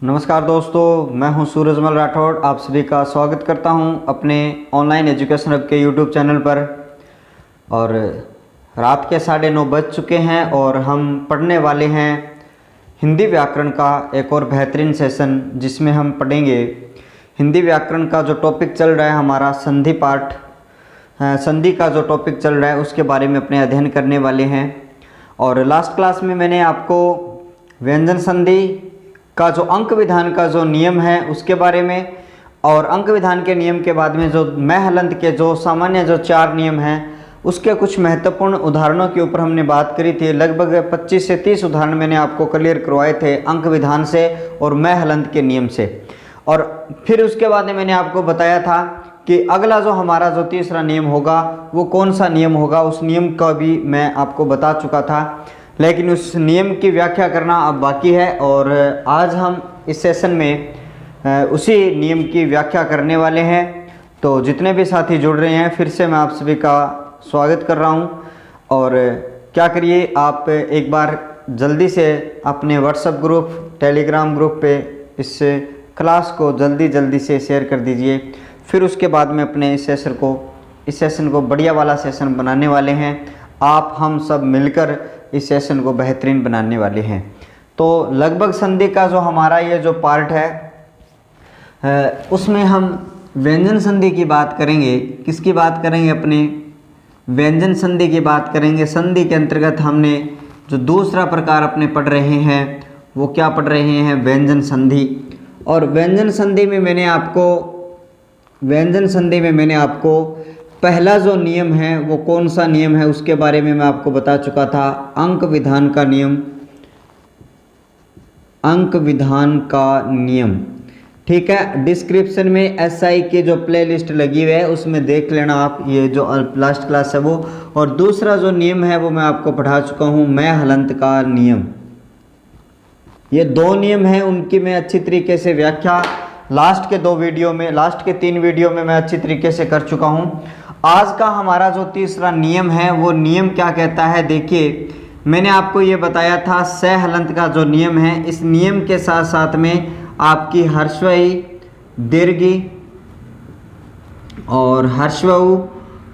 नमस्कार दोस्तों, मैं हूं सूरजमल राठौड़। आप सभी का स्वागत करता हूं अपने ऑनलाइन एजुकेशन हब के यूट्यूब चैनल पर। और रात के 9:30 बज चुके हैं और हम पढ़ने वाले हैं हिंदी व्याकरण का एक और बेहतरीन सेशन, जिसमें हम पढ़ेंगे हिंदी व्याकरण का जो टॉपिक चल रहा है हमारा संधि पाठ, संधि का जो टॉपिक चल रहा है उसके बारे में अपने अध्ययन करने वाले हैं। और लास्ट क्लास में मैंने आपको व्यंजन संधि का जो अंक विधान का जो नियम है उसके बारे में, और अंक विधान के नियम के बाद में जो मैं हलंत के जो सामान्य जो 4 नियम हैं उसके कुछ महत्वपूर्ण उदाहरणों के ऊपर हमने बात करी थी। लगभग 25 से 30 उदाहरण मैंने आपको क्लियर करवाए थे अंक विधान से और मैं हलंत के नियम से। और फिर उसके बाद में मैंने आपको बताया था कि अगला जो हमारा जो तीसरा नियम होगा वो कौन सा नियम होगा, उस नियम का भी मैं आपको बता चुका था, लेकिन उस नियम की व्याख्या करना अब बाकी है। और आज हम इस सेशन में उसी नियम की व्याख्या करने वाले हैं। तो जितने भी साथी जुड़ रहे हैं फिर से मैं आप सभी का स्वागत कर रहा हूं। और क्या करिए, आप एक बार जल्दी से अपने व्हाट्सएप ग्रुप, टेलीग्राम ग्रुप पे इस क्लास को जल्दी से शेयर कर दीजिए। फिर उसके बाद में अपने इस सेशन को बढ़िया वाला सेशन बनाने वाले हैं। आप हम सब मिलकर इस सेशन को बेहतरीन बनाने वाले हैं। तो लगभग संधि का जो हमारा ये जो पार्ट है उसमें हम व्यंजन संधि की बात करेंगे। किसकी बात करेंगे? अपने व्यंजन संधि की बात करेंगे। संधि के अंतर्गत हमने जो दूसरा प्रकार अपने पढ़ रहे हैं वो क्या पढ़ रहे हैं? व्यंजन संधि। और व्यंजन संधि में मैंने आपको पहला जो नियम है वो कौन सा नियम है उसके बारे में मैं आपको बता चुका था, अंक विधान का नियम। अंक विधान का नियम, ठीक है। डिस्क्रिप्शन में एसआई की जो प्लेलिस्ट लगी हुई है उसमें देख लेना आप, ये जो लास्ट क्लास है वो। और दूसरा जो नियम है वो मैं आपको पढ़ा चुका हूँ, मैं हलंत का नियम। ये 2 नियम हैं, उनकी मैं अच्छी तरीके से व्याख्या लास्ट के 3 वीडियो में मैं अच्छी तरीके से कर चुका हूँ। आज का हमारा जो तीसरा नियम है वो नियम क्या कहता है? देखिए, मैंने आपको ये बताया था सह हलंत का जो नियम है, इस नियम के साथ साथ में आपकी हर्षई, दीर्घी और हर्षऊ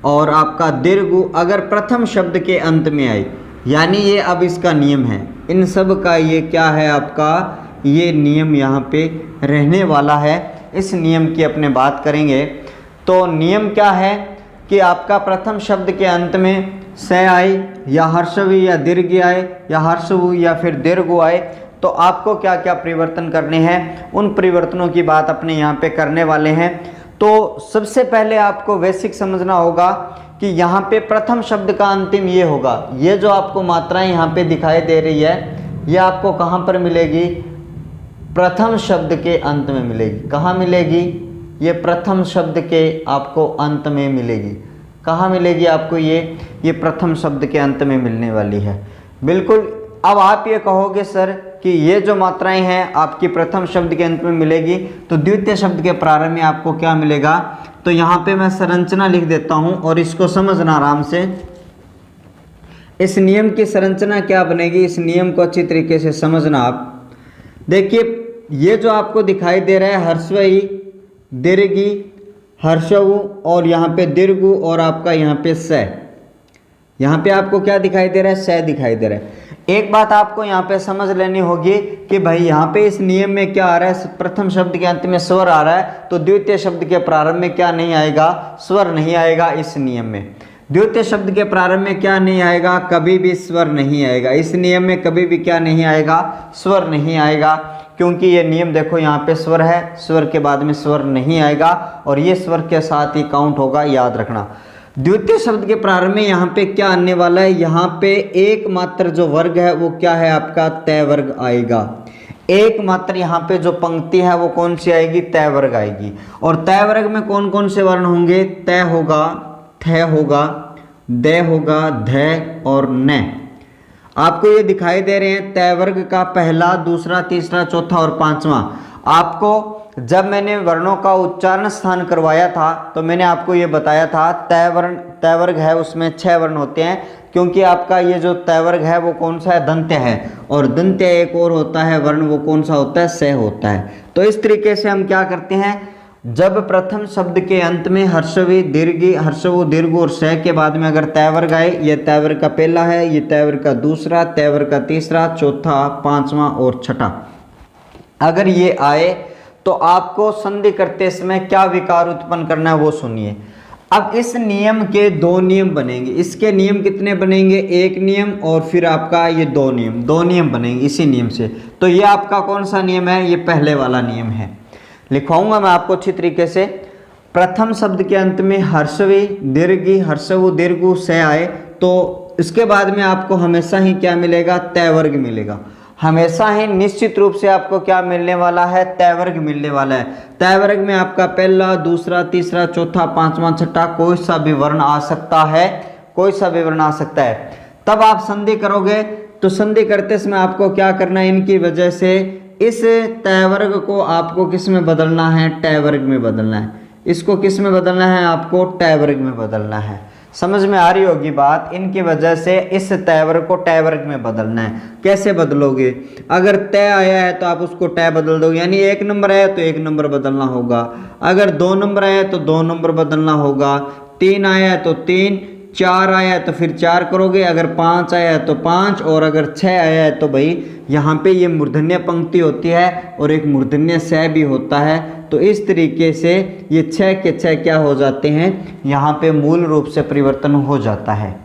और आपका दीर्घु अगर प्रथम शब्द के अंत में आए, यानी ये अब इसका नियम है। इन सब का ये क्या है? आपका ये नियम यहाँ पे रहने वाला है। इस नियम की अपने बात करेंगे तो नियम क्या है कि आपका प्रथम शब्द के अंत में स आए या हर्षवी या दीर्घ आए या हर्षवु या फिर दीर्घ आए, तो आपको क्या क्या परिवर्तन करने हैं, उन परिवर्तनों की बात अपने यहाँ पे करने वाले हैं। तो सबसे पहले आपको बेसिक समझना होगा कि यहाँ पे प्रथम शब्द का अंतिम ये होगा। ये जो आपको मात्राएं यहाँ पे दिखाई दे रही है ये आपको कहाँ पर मिलेगी? प्रथम शब्द के अंत में मिलेगी। कहाँ मिलेगी? ये प्रथम शब्द के आपको अंत में मिलेगी। कहाँ मिलेगी आपको? ये प्रथम शब्द के अंत में मिलने वाली है, बिल्कुल। अब आप ये कहोगे सर कि ये जो मात्राएं हैं आपकी प्रथम शब्द के अंत में मिलेगी, तो द्वितीय शब्द के प्रारंभ में आपको क्या मिलेगा? तो यहाँ पे मैं संरचना लिख देता हूँ और इसको समझना आराम से। इस नियम की संरचना क्या बनेगी, इस नियम को अच्छी तरीके से समझना आप। देखिए, ये जो आपको दिखाई दे रहा है हर्षई, दीर्घी, हर्षऊ और यहाँ पे दीर्घु और आपका यहाँ पे स, यहाँ पे आपको क्या दिखाई दे रहा है? स दिखाई दे रहा है। एक बात आपको यहाँ पे समझ लेनी होगी कि भाई यहाँ पे इस नियम में क्या आ रहा है? प्रथम शब्द के अंत में स्वर आ रहा है, तो द्वितीय शब्द के प्रारंभ में क्या नहीं आएगा? स्वर नहीं आएगा। इस नियम में द्वितीय शब्द के प्रारंभ में क्या नहीं आएगा? कभी भी स्वर नहीं आएगा। इस नियम में कभी भी क्या नहीं आएगा? स्वर नहीं आएगा, क्योंकि ये नियम देखो यहाँ पे स्वर है, स्वर के बाद में स्वर नहीं आएगा और ये स्वर के साथ ही काउंट होगा, याद रखना। द्वितीय शब्द के प्रारंभ में यहाँ पे क्या आने वाला है? यहाँ पे एकमात्र जो वर्ग है वो क्या है? आपका तय वर्ग आएगा। एकमात्र यहाँ पे जो पंक्ति है वो कौन सी आएगी? तय वर्ग आएगी। और तय वर्ग में कौन कौन से वर्ण होंगे? तय होगा, थ होगा, द होगा, ध और न। आपको ये दिखाई दे रहे हैं तय वर्ग का पहला, दूसरा, तीसरा, चौथा और 5वां। आपको जब मैंने वर्णों का उच्चारण स्थान करवाया था तो मैंने आपको ये बताया था तय वर्ग है उसमें 6 वर्ण होते हैं। क्योंकि आपका ये जो तैवर्ग है वो कौन सा है, दंत्य है, और दंत्य एक और होता है वर्ण, वो कौन सा होता है, स होता है। तो इस तरीके से हम क्या करते हैं, जब प्रथम शब्द के अंत में हर्षवी दीर्घी, हर्षवु दीर्घ और स के बाद में अगर तैवर्ग आए, ये तैवर्ग का पहला है, ये तैवर्ग का दूसरा, तैवर्ग का तीसरा, चौथा, पांचवा और छठा, अगर ये आए तो आपको संधि करते समय क्या विकार उत्पन्न करना है वो सुनिए। अब इस नियम के दो नियम बनेंगे, इसके नियम कितने बनेंगे, एक नियम और फिर आपका ये दो नियम बनेंगे इसी नियम से। तो ये आपका कौन सा नियम है, ये पहले वाला नियम है। लिखवाऊंगा मैं आपको अच्छी तरीके से। प्रथम शब्द के अंत में हर्षवी दीर्घी, हर्षवु दीर्घु से आए तो इसके बाद में आपको हमेशा ही क्या मिलेगा, तैवर्ग मिलेगा। हमेशा ही निश्चित रूप से आपको क्या मिलने वाला है, तैवर्ग मिलने वाला है। तैवर्ग में आपका पहला, दूसरा, तीसरा, चौथा, पांचवा, छठा कोई सा भी वर्ण आ सकता है, कोई सा भी वर्ण आ सकता है। तब आप संधि करोगे तो संधि करते समय आपको क्या करना है, इनकी वजह से इस तैवर्ग को आपको किस में बदलना है, टैवर्ग में बदलना है। इसको किस में बदलना है, आपको टैवर्ग में बदलना है। समझ में आ रही होगी बात। इनकी वजह से इस तैवर्ग को टैवर्ग में बदलना है। कैसे बदलोगे, अगर तय आया है तो आप उसको टै बदल दोगे, यानी 1 नंबर आया तो 1 नंबर बदलना होगा, अगर 2 नंबर आया तो 2 नंबर बदलना होगा, 3 आया तो 3, 4 आया तो फिर 4 करोगे, अगर 5 आया तो 5, और अगर 6 आया है तो भाई यहाँ पे ये मूर्धन्य पंक्ति होती है और एक मूर्धन्य स भी होता है। तो इस तरीके से ये 6 के 6 क्या हो जाते हैं, यहाँ पे मूल रूप से परिवर्तन हो जाता है।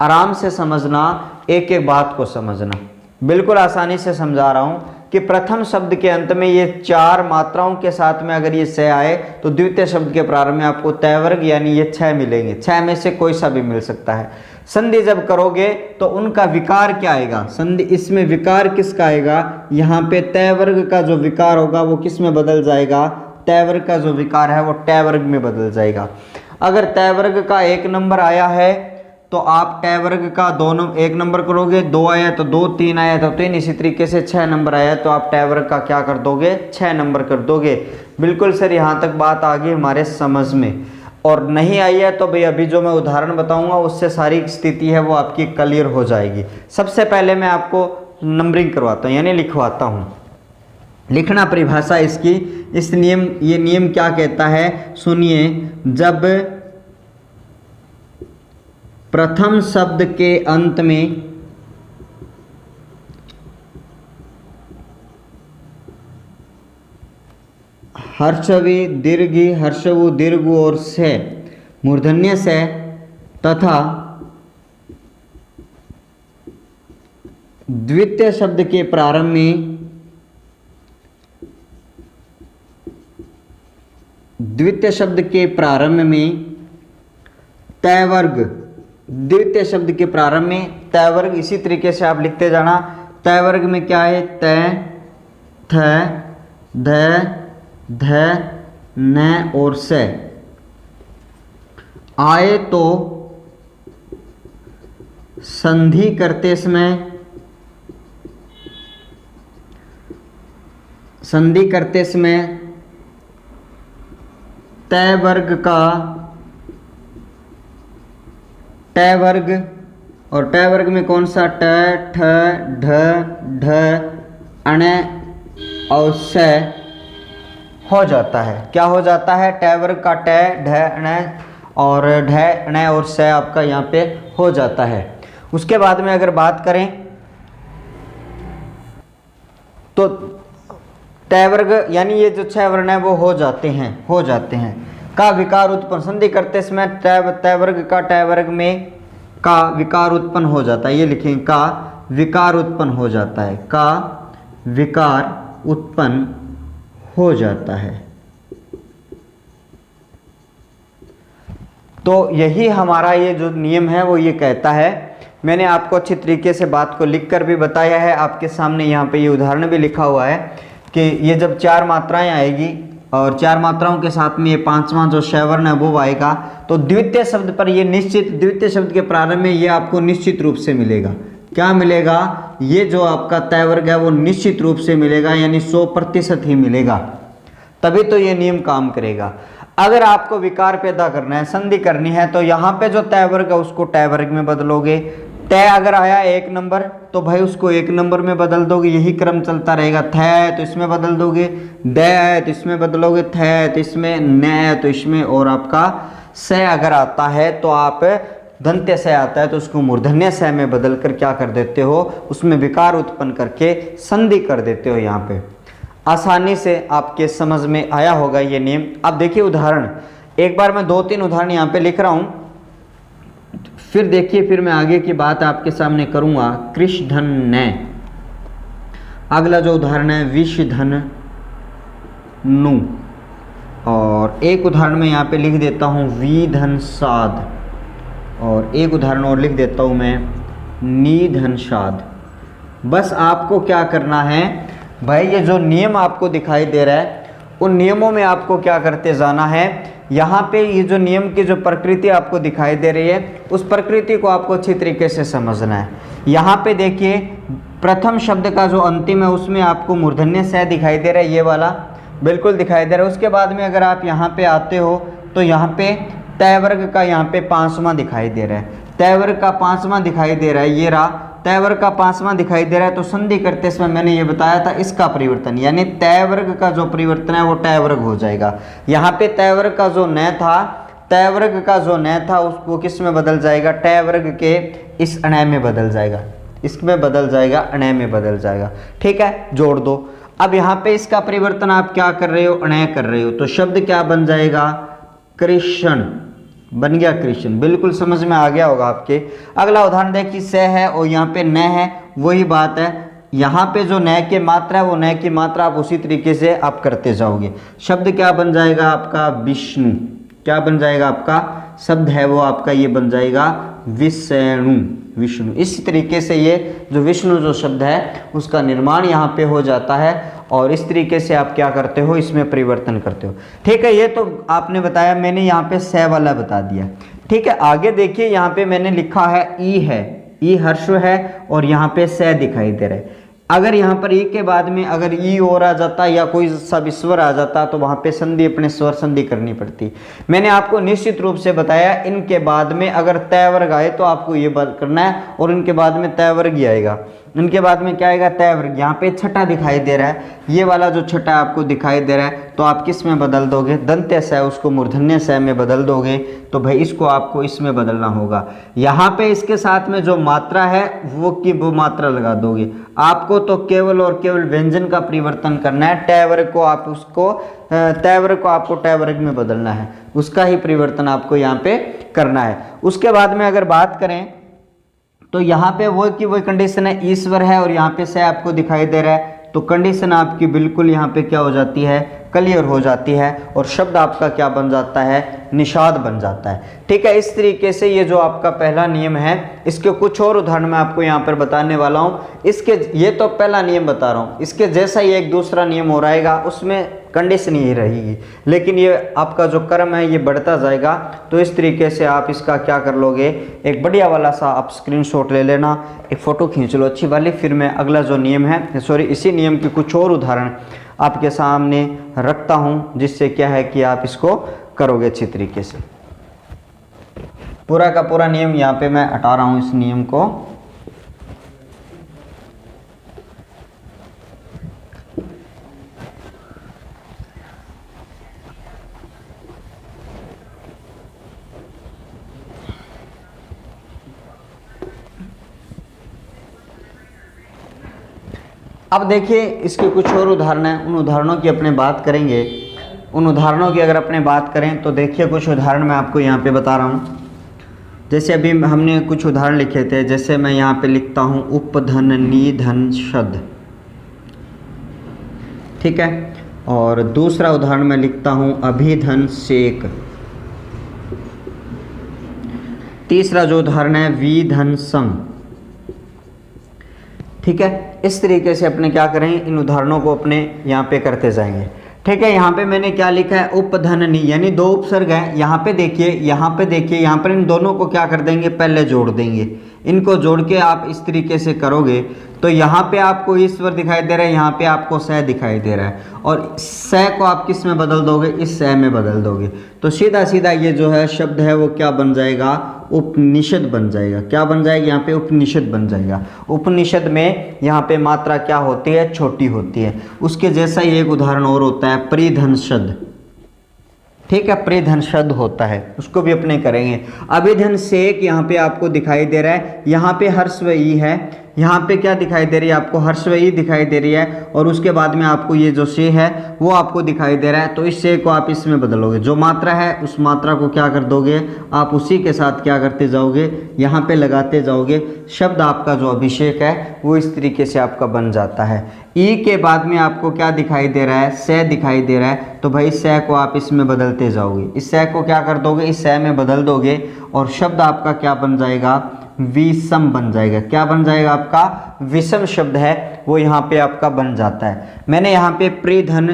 आराम से समझना, एक एक बात को समझना, बिल्कुल आसानी से समझा रहा हूँ कि प्रथम शब्द के अंत में ये 4 मात्राओं के साथ में अगर ये स आए तो द्वितीय शब्द के प्रारंभ में आपको तैवर्ग यानी ये 6 मिलेंगे। 6 में से कोई सा भी मिल सकता है। संधि जब करोगे तो उनका विकार क्या आएगा, संधि इसमें विकार किसका आएगा, यहाँ पे तैवर्ग का जो विकार होगा वो किस में बदल जाएगा, तैवर्ग का जो विकार है वो टैवर्ग में बदल जाएगा। अगर तैवर्ग का 1 नंबर आया है तो आप टैवर्ग का 1 नंबर करोगे, 2 आया तो 2, 3 आया तो 3, इसी तरीके से 6 नंबर आया तो आप टैवर्ग का क्या कर दोगे, 6 नंबर कर दोगे। बिल्कुल सर, यहाँ तक बात आ गई हमारे समझ में। और नहीं आई है तो भाई अभी जो मैं उदाहरण बताऊंगा उससे सारी स्थिति है वो आपकी क्लियर हो जाएगी। सबसे पहले मैं आपको नंबरिंग करवाता हूँ, यानी लिखवाता हूँ। लिखना परिभाषा इसकी, इस नियम, ये नियम क्या कहता है सुनिए। जब प्रथम शब्द के अंत में हर्षवी दीर्घी, हर्षवु दीर्घु और से मूर्धन्य से तथा द्वितीय शब्द के प्रारंभ में तैवर्ग, द्वितीय शब्द के प्रारंभ में तैवर्ग, इसी तरीके से आप लिखते जाना। तैवर्ग में क्या है, तै, थ, ध, ध, न और से आए तो संधि करते समय तैवर्ग का टैवर्ग, और टैवर्ग में कौन सा, ट, ठ, ढ, ढ, अण और से हो जाता है। क्या हो जाता है, टैवर्ग का ट, ढ, अण और ढ, अण और से आपका यहाँ पे हो जाता है। उसके बाद में अगर बात करें तो तैवर्ग यानी ये जो 6 वर्ण है वो हो जाते हैं का विकार उत्पन्न, संधि करते समय तैवर्ग का टैवर्ग में का विकार उत्पन्न हो जाता है। ये लिखेंगे, का विकार उत्पन्न हो जाता है, का विकार उत्पन्न हो जाता है। तो यही हमारा ये जो नियम है वो ये कहता है। मैंने आपको अच्छी तरीके से बात को लिखकर भी बताया है, आपके सामने यहाँ पे ये उदाहरण भी लिखा हुआ है कि ये जब 4 मात्राएं आएगी और 4 मात्राओं के साथ में ये 5वां जो शैवर्ण है वो आएगा, तो द्वितीय शब्द पर ये निश्चित, द्वितीय शब्द के प्रारंभ में ये आपको निश्चित रूप से मिलेगा। क्या मिलेगा, ये जो आपका तैवर्ग है वो निश्चित रूप से मिलेगा, यानी 100% ही मिलेगा, तभी तो ये नियम काम करेगा। अगर आपको विकार पैदा करना है, संधि करनी है, तो यहाँ पे जो तय वर्ग है उसको टय वर्ग में बदलोगे। तय अगर आया 1 नंबर तो भाई उसको 1 नंबर में बदल दोगे, यही क्रम चलता रहेगा। थ है तो इसमें बदल दोगे, द है तो इसमें बदलोगे, थ है तो इसमें, न है तो इसमें, और आपका स अगर आता है तो आप दंत्य स आता है तो उसको मूर्धन्य स में बदल कर क्या कर देते हो, उसमें विकार उत्पन्न करके संधि कर देते हो। यहाँ पे आसानी से आपके समझ में आया होगा ये नियम। अब देखिए उदाहरण, एक बार मैं 2-3 उदाहरण यहाँ पे लिख रहा हूँ, फिर देखिए, फिर मैं आगे की बात आपके सामने करूँगा। कृष धन न, अगला जो उदाहरण है विष धन नु, और एक उदाहरण में यहाँ पे लिख देता हूँ वी धन साध, और एक उदाहरण और लिख देता हूँ मैं नी धन साध। बस आपको क्या करना है भाई, ये जो नियम आपको दिखाई दे रहा है उन नियमों में आपको क्या करते जाना है। यहाँ पे ये जो नियम की जो प्रकृति आपको दिखाई दे रही है उस प्रकृति को आपको अच्छी तरीके से समझना है। यहाँ पे देखिए प्रथम शब्द का जो अंतिम है उसमें आपको मूर्धन्य स दिखाई दे रहा है, ये वाला बिल्कुल दिखाई दे रहा है। उसके बाद में अगर आप यहाँ पे आते हो तो यहाँ पे तय वर्ग का यहाँ पे 5वां दिखाई दे रहा है, तय वर्ग का 5वां दिखाई दे रहा है, ये रहा तय वर्ग का 5वां दिखाई दे रहा है। तो संधि करते समय मैंने ये बताया था इसका परिवर्तन, यानी तय वर्ग का जो परिवर्तन है वो टय वर्ग हो जाएगा। यहाँ पे तय वर्ग का जो न था, तय वर्ग का जो न था उसको किस में बदल जाएगा, टय वर्ग के इस अणय में बदल जाएगा, इसमें बदल जाएगा, अणय में बदल जाएगा। ठीक है, जोड़ दो। अब यहाँ पे इसका परिवर्तन आप क्या कर रहे हो, अणय कर रहे हो, तो शब्द क्या बन जाएगा, कृष्ण बन गया, कृष्ण। बिल्कुल समझ में आ गया होगा आपके। अगला उदाहरण देखिए, स है और यहाँ पे न है, वही बात है। यहाँ पे जो न की मात्रा है वो न की मात्रा आप उसी तरीके से आप करते जाओगे। शब्द क्या बन जाएगा आपका, विष्णु। क्या बन जाएगा आपका शब्द है वो आपका ये बन जाएगा विष्णु, विष्णु। इस तरीके से ये जो विष्णु जो शब्द है उसका निर्माण यहाँ पे हो जाता है, और इस तरीके से आप क्या करते हो, इसमें परिवर्तन करते हो। ठीक है, ये तो आपने बताया, मैंने यहाँ पे स वाला बता दिया। ठीक है, आगे देखिए यहाँ पे मैंने लिखा है ई है, ई हर्ष है, और यहाँ पे स दिखाई दे रहा है। अगर यहाँ पर ई के बाद में अगर ई और आ जाता या कोई सब स्वर आ जाता तो वहाँ पे संधि अपने स्वर संधि करनी पड़ती। मैंने आपको निश्चित रूप से बताया इनके बाद में अगर तय वर्ग आए तो आपको ये बात करना है, और इनके बाद में तय वर्ग ही आएगा। इनके बाद में क्या आएगा, तय वर्ग। यहाँ पे छठा दिखाई दे रहा है, ये वाला जो छठा आपको दिखाई दे रहा है, तो आप किस में बदल दोगे, दंत्य स उसको मूर्धन्य स में बदल दोगे। तो भाई इसको आपको इसमें बदलना होगा। यहाँ पे इसके साथ में जो मात्रा है वो की वो मात्रा लगा दोगे। आपको तो केवल और केवल व्यंजन का परिवर्तन करना है, टय वर्ग को आप उसको तय वर्ग को आपको टय वर्ग में बदलना है, उसका ही परिवर्तन आपको यहाँ पे करना है। उसके बाद में अगर बात करें तो यहाँ पे वो की वही कंडीशन है, ईश्वर है और यहाँ पे से आपको दिखाई दे रहा है, तो कंडीशन आपकी बिल्कुल यहाँ पे क्या हो जाती है, क्लियर हो जाती है, और शब्द आपका क्या बन जाता है, निषाद बन जाता है। ठीक है, इस तरीके से ये जो आपका पहला नियम है, इसके कुछ और उदाहरण मैं आपको यहाँ पर बताने वाला हूँ। इसके ये तो पहला नियम बता रहा हूँ, इसके जैसा ही एक दूसरा नियम हो रहेगा, उसमें कंडीशन यही रहेगी, लेकिन ये आपका जो क्रम है ये बढ़ता जाएगा। तो इस तरीके से आप इसका क्या कर लोगे, एक बढ़िया वाला सा आप स्क्रीनशॉट ले लेना, एक फ़ोटो खींच लो अच्छी वाली। फिर मैं अगला जो नियम है, सॉरी इसी नियम के कुछ और उदाहरण आपके सामने रखता हूँ, जिससे क्या है कि आप इसको करोगे अच्छी तरीके से। पूरा का पूरा नियम यहाँ पे मैं हटा रहा हूँ इस नियम को। अब देखिए इसके कुछ और उदाहरण हैं, उन उदाहरणों की अपने बात करेंगे। उन उदाहरणों की अगर अपने बात करें तो देखिए कुछ उदाहरण मैं आपको यहाँ पे बता रहा हूँ। जैसे अभी हमने कुछ उदाहरण लिखे थे, जैसे मैं यहाँ पे लिखता हूँ उपधन निधन शद, ठीक है। और दूसरा उदाहरण मैं लिखता हूँ अभिधन शेक। तीसरा जो उदाहरण है विधन संग, ठीक है। इस तरीके से अपने क्या करें, इन उदाहरणों को अपने यहाँ पे करते जाएंगे, ठीक है। यहाँ पे मैंने क्या लिखा है, उपधननी, यानी दो उपसर्ग हैं। यहाँ पे देखिए, यहाँ पे देखिए, यहाँ पर इन दोनों को क्या कर देंगे, पहले जोड़ देंगे। इनको जोड़ के आप इस तरीके से करोगे तो यहाँ पे आपको ईश्वर दिखाई दे रहा है, यहाँ पे आपको स दिखाई दे रहा है, और स को आप किस में बदल दोगे, इस स में बदल दोगे। तो सीधा सीधा ये जो है शब्द है वो क्या बन जाएगा, उपनिषद बन जाएगा। क्या बन जाएगा, यहाँ पे उपनिषद बन जाएगा। उपनिषद में यहाँ पे मात्रा क्या होती है, छोटी होती है। उसके जैसा ही एक उदाहरण और होता है परिधनषद, ठीक है, परिधनषद होता है, उसको भी अपने करेंगे। अभिधन सेक यहाँ पे आपको दिखाई दे रहा है, यहाँ पे हर्स्व ई है, यहाँ पे क्या दिखाई दे रही है आपको, हर्स्व ई दिखाई दे रही है, और उसके बाद में आपको ये जो से है वो आपको दिखाई दे रहा है। तो इस से को आप इसमें बदलोगे, जो मात्रा है उस मात्रा को क्या कर दोगे आप, उसी के साथ क्या करते जाओगे, यहाँ पे लगाते जाओगे। शब्द आपका जो अभिषेक है वो इस तरीके से आपका बन जाता है। ई के बाद में आपको क्या दिखाई दे रहा है, से दिखाई दे रहा है, तो भाई से को आप इसमें बदलते जाओगे, इस से को क्या कर दोगे, इस से में बदल दोगे, और शब्द आपका क्या बन जाएगा, विषम बन जाएगा। क्या बन जाएगा आपका, विषम शब्द है वो यहाँ पे आपका बन जाता है। मैंने यहाँ पे परिधन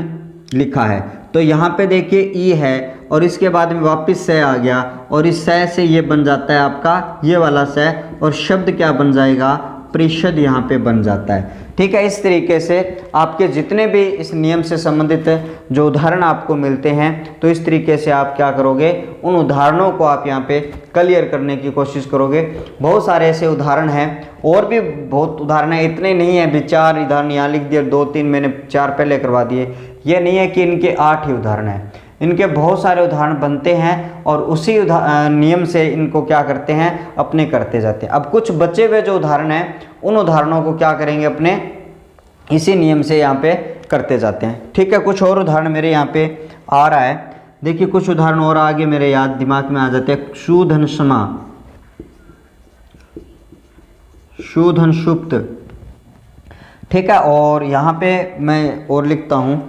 लिखा है, तो यहाँ पे देखिए ई है और इसके बाद में वापस से आ गया, और इस से ये बन जाता है आपका ये वाला से, और शब्द क्या बन जाएगा, परिषद यहाँ पे बन जाता है। ठीक है, इस तरीके से आपके जितने भी इस नियम से संबंधित जो उदाहरण आपको मिलते हैं, तो इस तरीके से आप क्या करोगे, उन उदाहरणों को आप यहाँ पे क्लियर करने की कोशिश करोगे। बहुत सारे ऐसे उदाहरण हैं, और भी बहुत उदाहरण हैं, इतने नहीं है। विचार उदाहरण यहाँ लिख दिए, 2-3 मैंने 4 पहले करवा दिए। ये नहीं है कि इनके 8 ही उदाहरण हैं, इनके बहुत सारे उदाहरण बनते हैं, और उसी नियम से इनको क्या करते हैं, अपने करते जाते हैं। अब कुछ बचे हुए जो उदाहरण हैं, उन उदाहरणों को क्या करेंगे, अपने इसी नियम से यहाँ पे करते जाते हैं। ठीक है, कुछ और उदाहरण मेरे यहाँ पे आ रहा है, देखिए कुछ उदाहरण और आगे मेरे याद दिमाग में आ जाते हैं। शूधन समा, शूधन सुप्त, ठीक है। और यहाँ पे मैं और लिखता हूँ,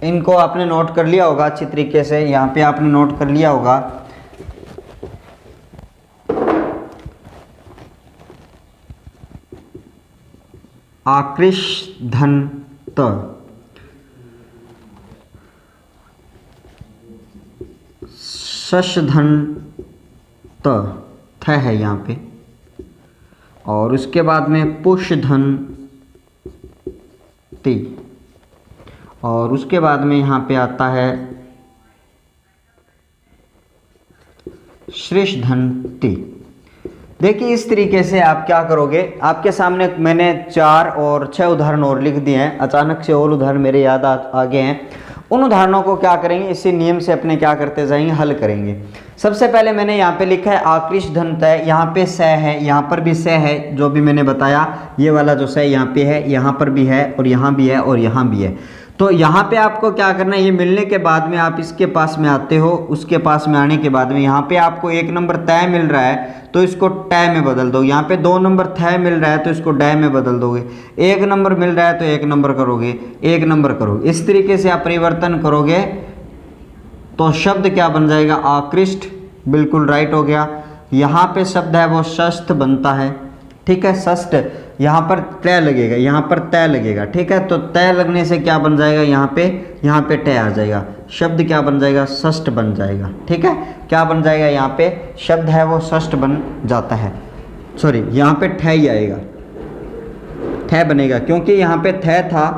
इनको आपने नोट कर लिया होगा अच्छी तरीके से, यहाँ पे आपने नोट कर लिया होगा। आकृष्धन्त, शशधन्त, थ है यहाँ पे, और उसके बाद में पुष्धन्ति, और उसके बाद में यहाँ पे आता है श्रेष्ठधन्ति। देखिए इस तरीके से आप क्या करोगे, आपके सामने मैंने 4 और 6 उदाहरण और लिख दिए हैं, अचानक से और उदाहरण मेरे याद आ गए हैं। उन उदाहरणों को क्या करेंगे, इसी नियम से अपने क्या करते जाएंगे, हल करेंगे। सबसे पहले मैंने यहाँ पे लिखा है आकृष्धन्त है, यहाँ पे स है, यहाँ पर भी स है, जो भी मैंने बताया ये वाला जो स यहाँ पे है, यहाँ पर भी है, और यहाँ भी है, और यहाँ भी है। तो यहाँ पे आपको क्या करना है, ये मिलने के बाद में आप इसके पास में आते हो, उसके पास में आने के बाद में यहाँ पे आपको 1 नंबर तय मिल रहा है तो इसको टय में बदल दो। यहाँ पे 2 नंबर थय मिल रहा है तो इसको डय में बदल दोगे। 1 नंबर मिल रहा है तो 1 नंबर करोगे, 1 नंबर करोगे। इस तरीके से आप परिवर्तन करोगे तो शब्द क्या बन जाएगा, आकृष्ट, बिल्कुल राइट हो गया। यहाँ पे शब्द है वो षष्ठ बनता है, ठीक है, षष्ठ। यहाँ पर तय लगेगा, यहाँ पर तय लगेगा, ठीक है। तो तय लगने से क्या बन जाएगा, यहाँ पे टय आ जाएगा, शब्द क्या बन जाएगा, षष्ठ बन जाएगा, ठीक है। क्या बन जाएगा, यहाँ पे शब्द है वो षष्ठ बन जाता है, सॉरी यहाँ पे ठय ही आएगा, ठय बनेगा, क्योंकि यहाँ पे ठय था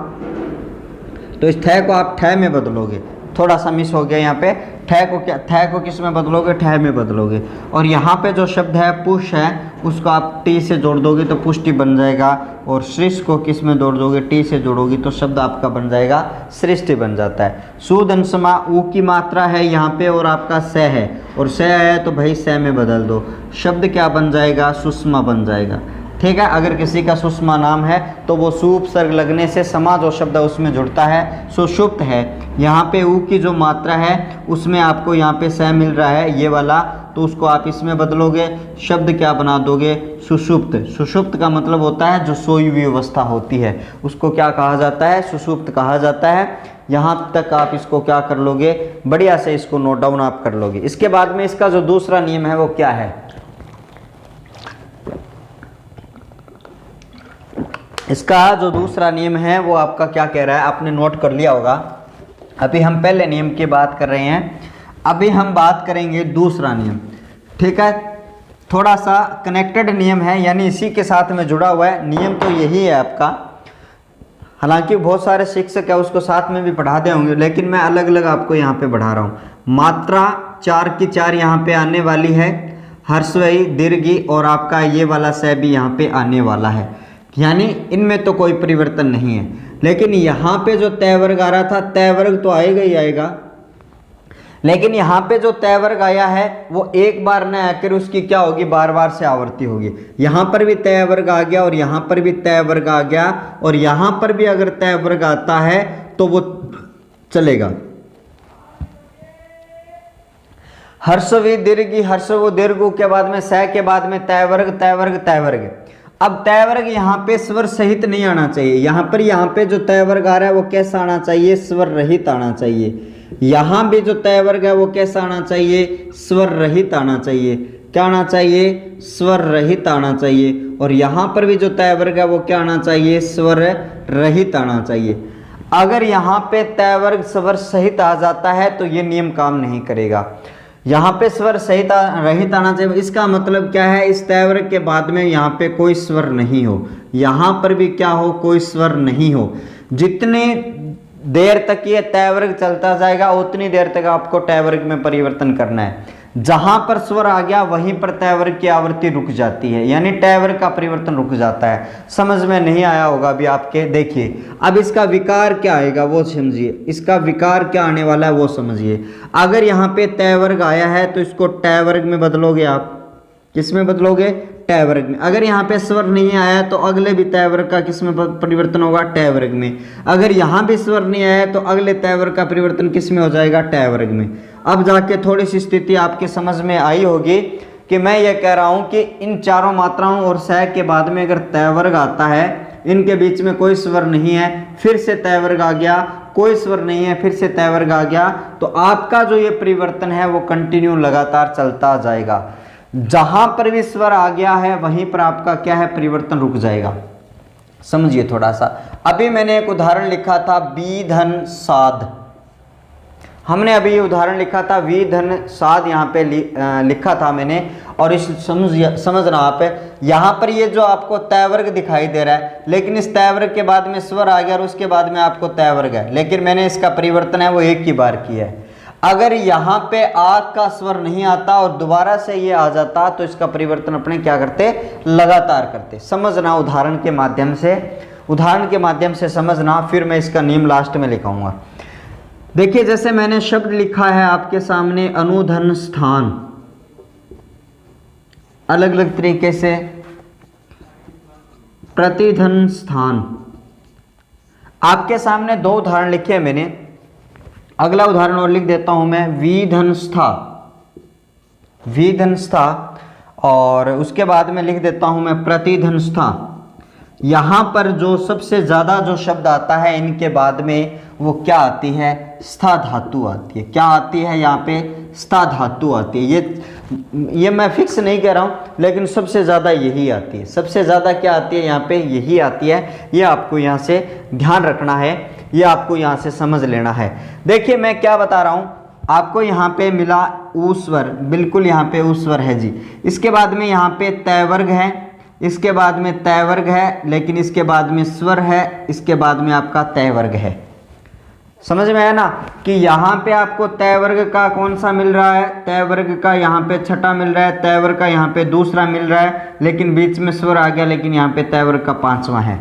तो इस ठय को आप ठय में बदलोगे। थोड़ा सा मिस हो गया यहाँ पे, ठय को किस में बदलोगे, ठय में बदलोगे। और यहाँ पे जो शब्द है पुष है उसको आप टी से जोड़ दोगे तो पुष्टि बन जाएगा, और सृष्ट को किस में जोड़ दोगे, टी से जोड़ोगे तो शब्द आपका बन जाएगा सृष्टि बन जाता है। सुदंसमा ऊ की मात्रा है यहाँ पे और आपका स है, और स है तो भाई स में बदल दो, शब्द क्या बन जाएगा, सुषमा बन जाएगा, ठीक है। अगर किसी का सुषमा नाम है तो वो सुपसर्ग लगने से समा जो शब्द है उसमें जुड़ता है, सुषुप्त है। यहाँ पे ऊ की जो मात्रा है उसमें आपको यहाँ पे स मिल रहा है ये वाला, तो उसको आप इसमें बदलोगे, शब्द क्या बना दोगे, सुषुप्त। सुषुप्त का मतलब होता है जो सोई हुई अवस्था होती है उसको क्या कहा जाता है, सुषुप्त कहा जाता है। यहाँ तक आप इसको क्या कर लोगे, बढ़िया से इसको नोट डाउन आप कर लोगे। इसके बाद में इसका जो दूसरा नियम है वो क्या है, इसका जो दूसरा नियम है वो आपका क्या कह रहा है, आपने नोट कर लिया होगा। अभी हम पहले नियम की बात कर रहे हैं, अभी हम बात करेंगे दूसरा नियम, ठीक है। थोड़ा सा कनेक्टेड नियम है, यानी इसी के साथ में जुड़ा हुआ है। नियम तो यही है आपका, हालांकि बहुत सारे शिक्षक है उसको साथ में भी पढ़ाते होंगे, लेकिन मैं अलग अलग आपको यहाँ पे बढ़ा रहा हूँ। मात्रा 4 की 4 यहाँ पे आने वाली है, हर्स्वई दीर्घी और आपका ये वाला स भी यहाँ पे आने वाला है, यानी इनमें तो कोई परिवर्तन नहीं है। लेकिन यहाँ पे जो तय वर्ग आ रहा था, तय वर्ग तो आएगा ही आएगा, लेकिन यहाँ पे जो तय वर्ग आया है वो एक बार न आकर उसकी क्या होगी, बार बार से आवर्ती होगी। यहाँ पर भी तय वर्ग आ गया और यहाँ पर भी तय वर्ग आ गया, और यहाँ पर भी अगर तय वर्ग आता है तो वो चलेगा। हर्स्व दीर्घी, हर्स्व दीर्घ के बाद में स के बाद में तय वर्ग, तय वर्ग, तय वर्ग। अब तय वर्ग यहाँ पे स्वर सहित नहीं आना चाहिए, यहाँ पे जो तय वर्ग आ रहा है वो कैसा आना चाहिए, स्वर रहित आना चाहिए। यहाँ भी जो तय वर्ग है वो कैसा आना चाहिए, स्वर रहित आना चाहिए। क्या आना चाहिए, स्वर रहित आना चाहिए। और यहाँ पर भी जो तय वर्ग है वो क्या आना चाहिए, स्वर रहित आना चाहिए। अगर यहाँ पे तय वर्ग स्वर सहित आ जाता है तो ये नियम काम नहीं करेगा। यहाँ पे स्वर सहित रहित आना चाहिए, इसका मतलब क्या है, इस तय वर्ग के बाद में यहाँ पे कोई स्वर नहीं हो, यहाँ पर भी क्या हो, कोई स्वर नहीं हो। जितने देर तक ये तय वर्ग चलता जाएगा उतनी देर तक आपको तय वर्ग में परिवर्तन करना है। जहां पर स्वर आ गया वहीं पर तय वर्ग की आवृत्ति रुक जाती है, यानी तय वर्ग का परिवर्तन रुक जाता है। समझ में नहीं आया होगा अभी आपके, देखिए अब इसका विकार क्या आएगा वो समझिए, इसका विकार क्या आने वाला है वो समझिए। अगर यहाँ पे तय वर्ग आया है तो इसको तय वर्ग में बदलोगे आप, किस में बदलोगे, तय वर्ग में। अगर यहाँ पे स्वर नहीं आया तो अगले भी तय वर्ग का किस में परिवर्तन होगा, तय वर्ग में। अगर यहाँ भी स्वर नहीं आया तो अगले तय वर्ग का परिवर्तन किस में हो जाएगा, तय वर्ग में। अब जाके थोड़ी सी स्थिति आपके समझ में आई होगी कि मैं ये कह रहा हूँ कि इन चारों मात्राओं और स के बाद में अगर तय वर्ग आता है, इनके बीच में कोई स्वर नहीं है, फिर से तय वर्ग आ गया, कोई स्वर नहीं है, फिर से तय वर्ग आ गया, तो आपका जो ये परिवर्तन है वो कंटिन्यू लगातार चलता जाएगा। जहां पर भी स्वर आ गया है वहीं पर आपका क्या है, परिवर्तन रुक जाएगा। समझिए थोड़ा सा। अभी मैंने एक उदाहरण लिखा था बी धन साध, हमने अभी ये उदाहरण लिखा था वी धन साध, यहाँ पे लिखा था मैंने। और इस समझना आप, यहाँ पर ये जो आपको तय वर्ग दिखाई दे रहा है, लेकिन इस तय वर्ग के बाद में स्वर आ गया और उसके बाद में आपको तय वर्ग है, लेकिन मैंने इसका परिवर्तन है वो एक ही बार किया है। अगर यहाँ पे आ का स्वर नहीं आता और दोबारा से ये आ जाता तो इसका परिवर्तन अपने क्या करते, लगातार करते। समझना उदाहरण के माध्यम से, उदाहरण के माध्यम से समझना, फिर मैं इसका नियम लास्ट में लिखाऊंगा। देखिए जैसे मैंने शब्द लिखा है आपके सामने अनुधन स्थान, अलग अलग तरीके से प्रतिधन स्थान। आपके सामने दो उदाहरण लिखे हैं मैंने, अगला उदाहरण और लिख देता हूं मैं, विधनस्था, विधनस्था, और उसके बाद में लिख देता हूं मैं प्रतिधनस्था। यहां पर जो सबसे ज्यादा जो शब्द आता है इनके बाद में वो क्या आती है, स्था धातु आती है। क्या आती है यहाँ पे, स्था धातु आती है। ये मैं फिक्स नहीं कह रहा हूँ, लेकिन सबसे ज़्यादा यही आती है। सबसे ज़्यादा क्या आती है यहाँ पे, यही आती है। ये आपको यहाँ से ध्यान रखना है, ये आपको यहाँ से समझ लेना है। देखिए मैं क्या बता रहा हूँ आपको, यहाँ पे मिला ऊस्वर, बिल्कुल यहाँ पे ऊस्वर है जी। इसके बाद में यहाँ पे तय वर्ग है, इसके बाद में तय वर्ग है, लेकिन इसके बाद में स्वर है, इसके बाद में आपका तय वर्ग है। समझ में आया ना कि यहाँ पे आपको तय वर्ग का कौन सा मिल रहा है, तय वर्ग का यहाँ पे छठा मिल रहा है, तय वर्ग का यहाँ पे दूसरा मिल रहा है, लेकिन बीच में स्वर आ गया, लेकिन यहाँ पे तय वर्ग का पांचवा है।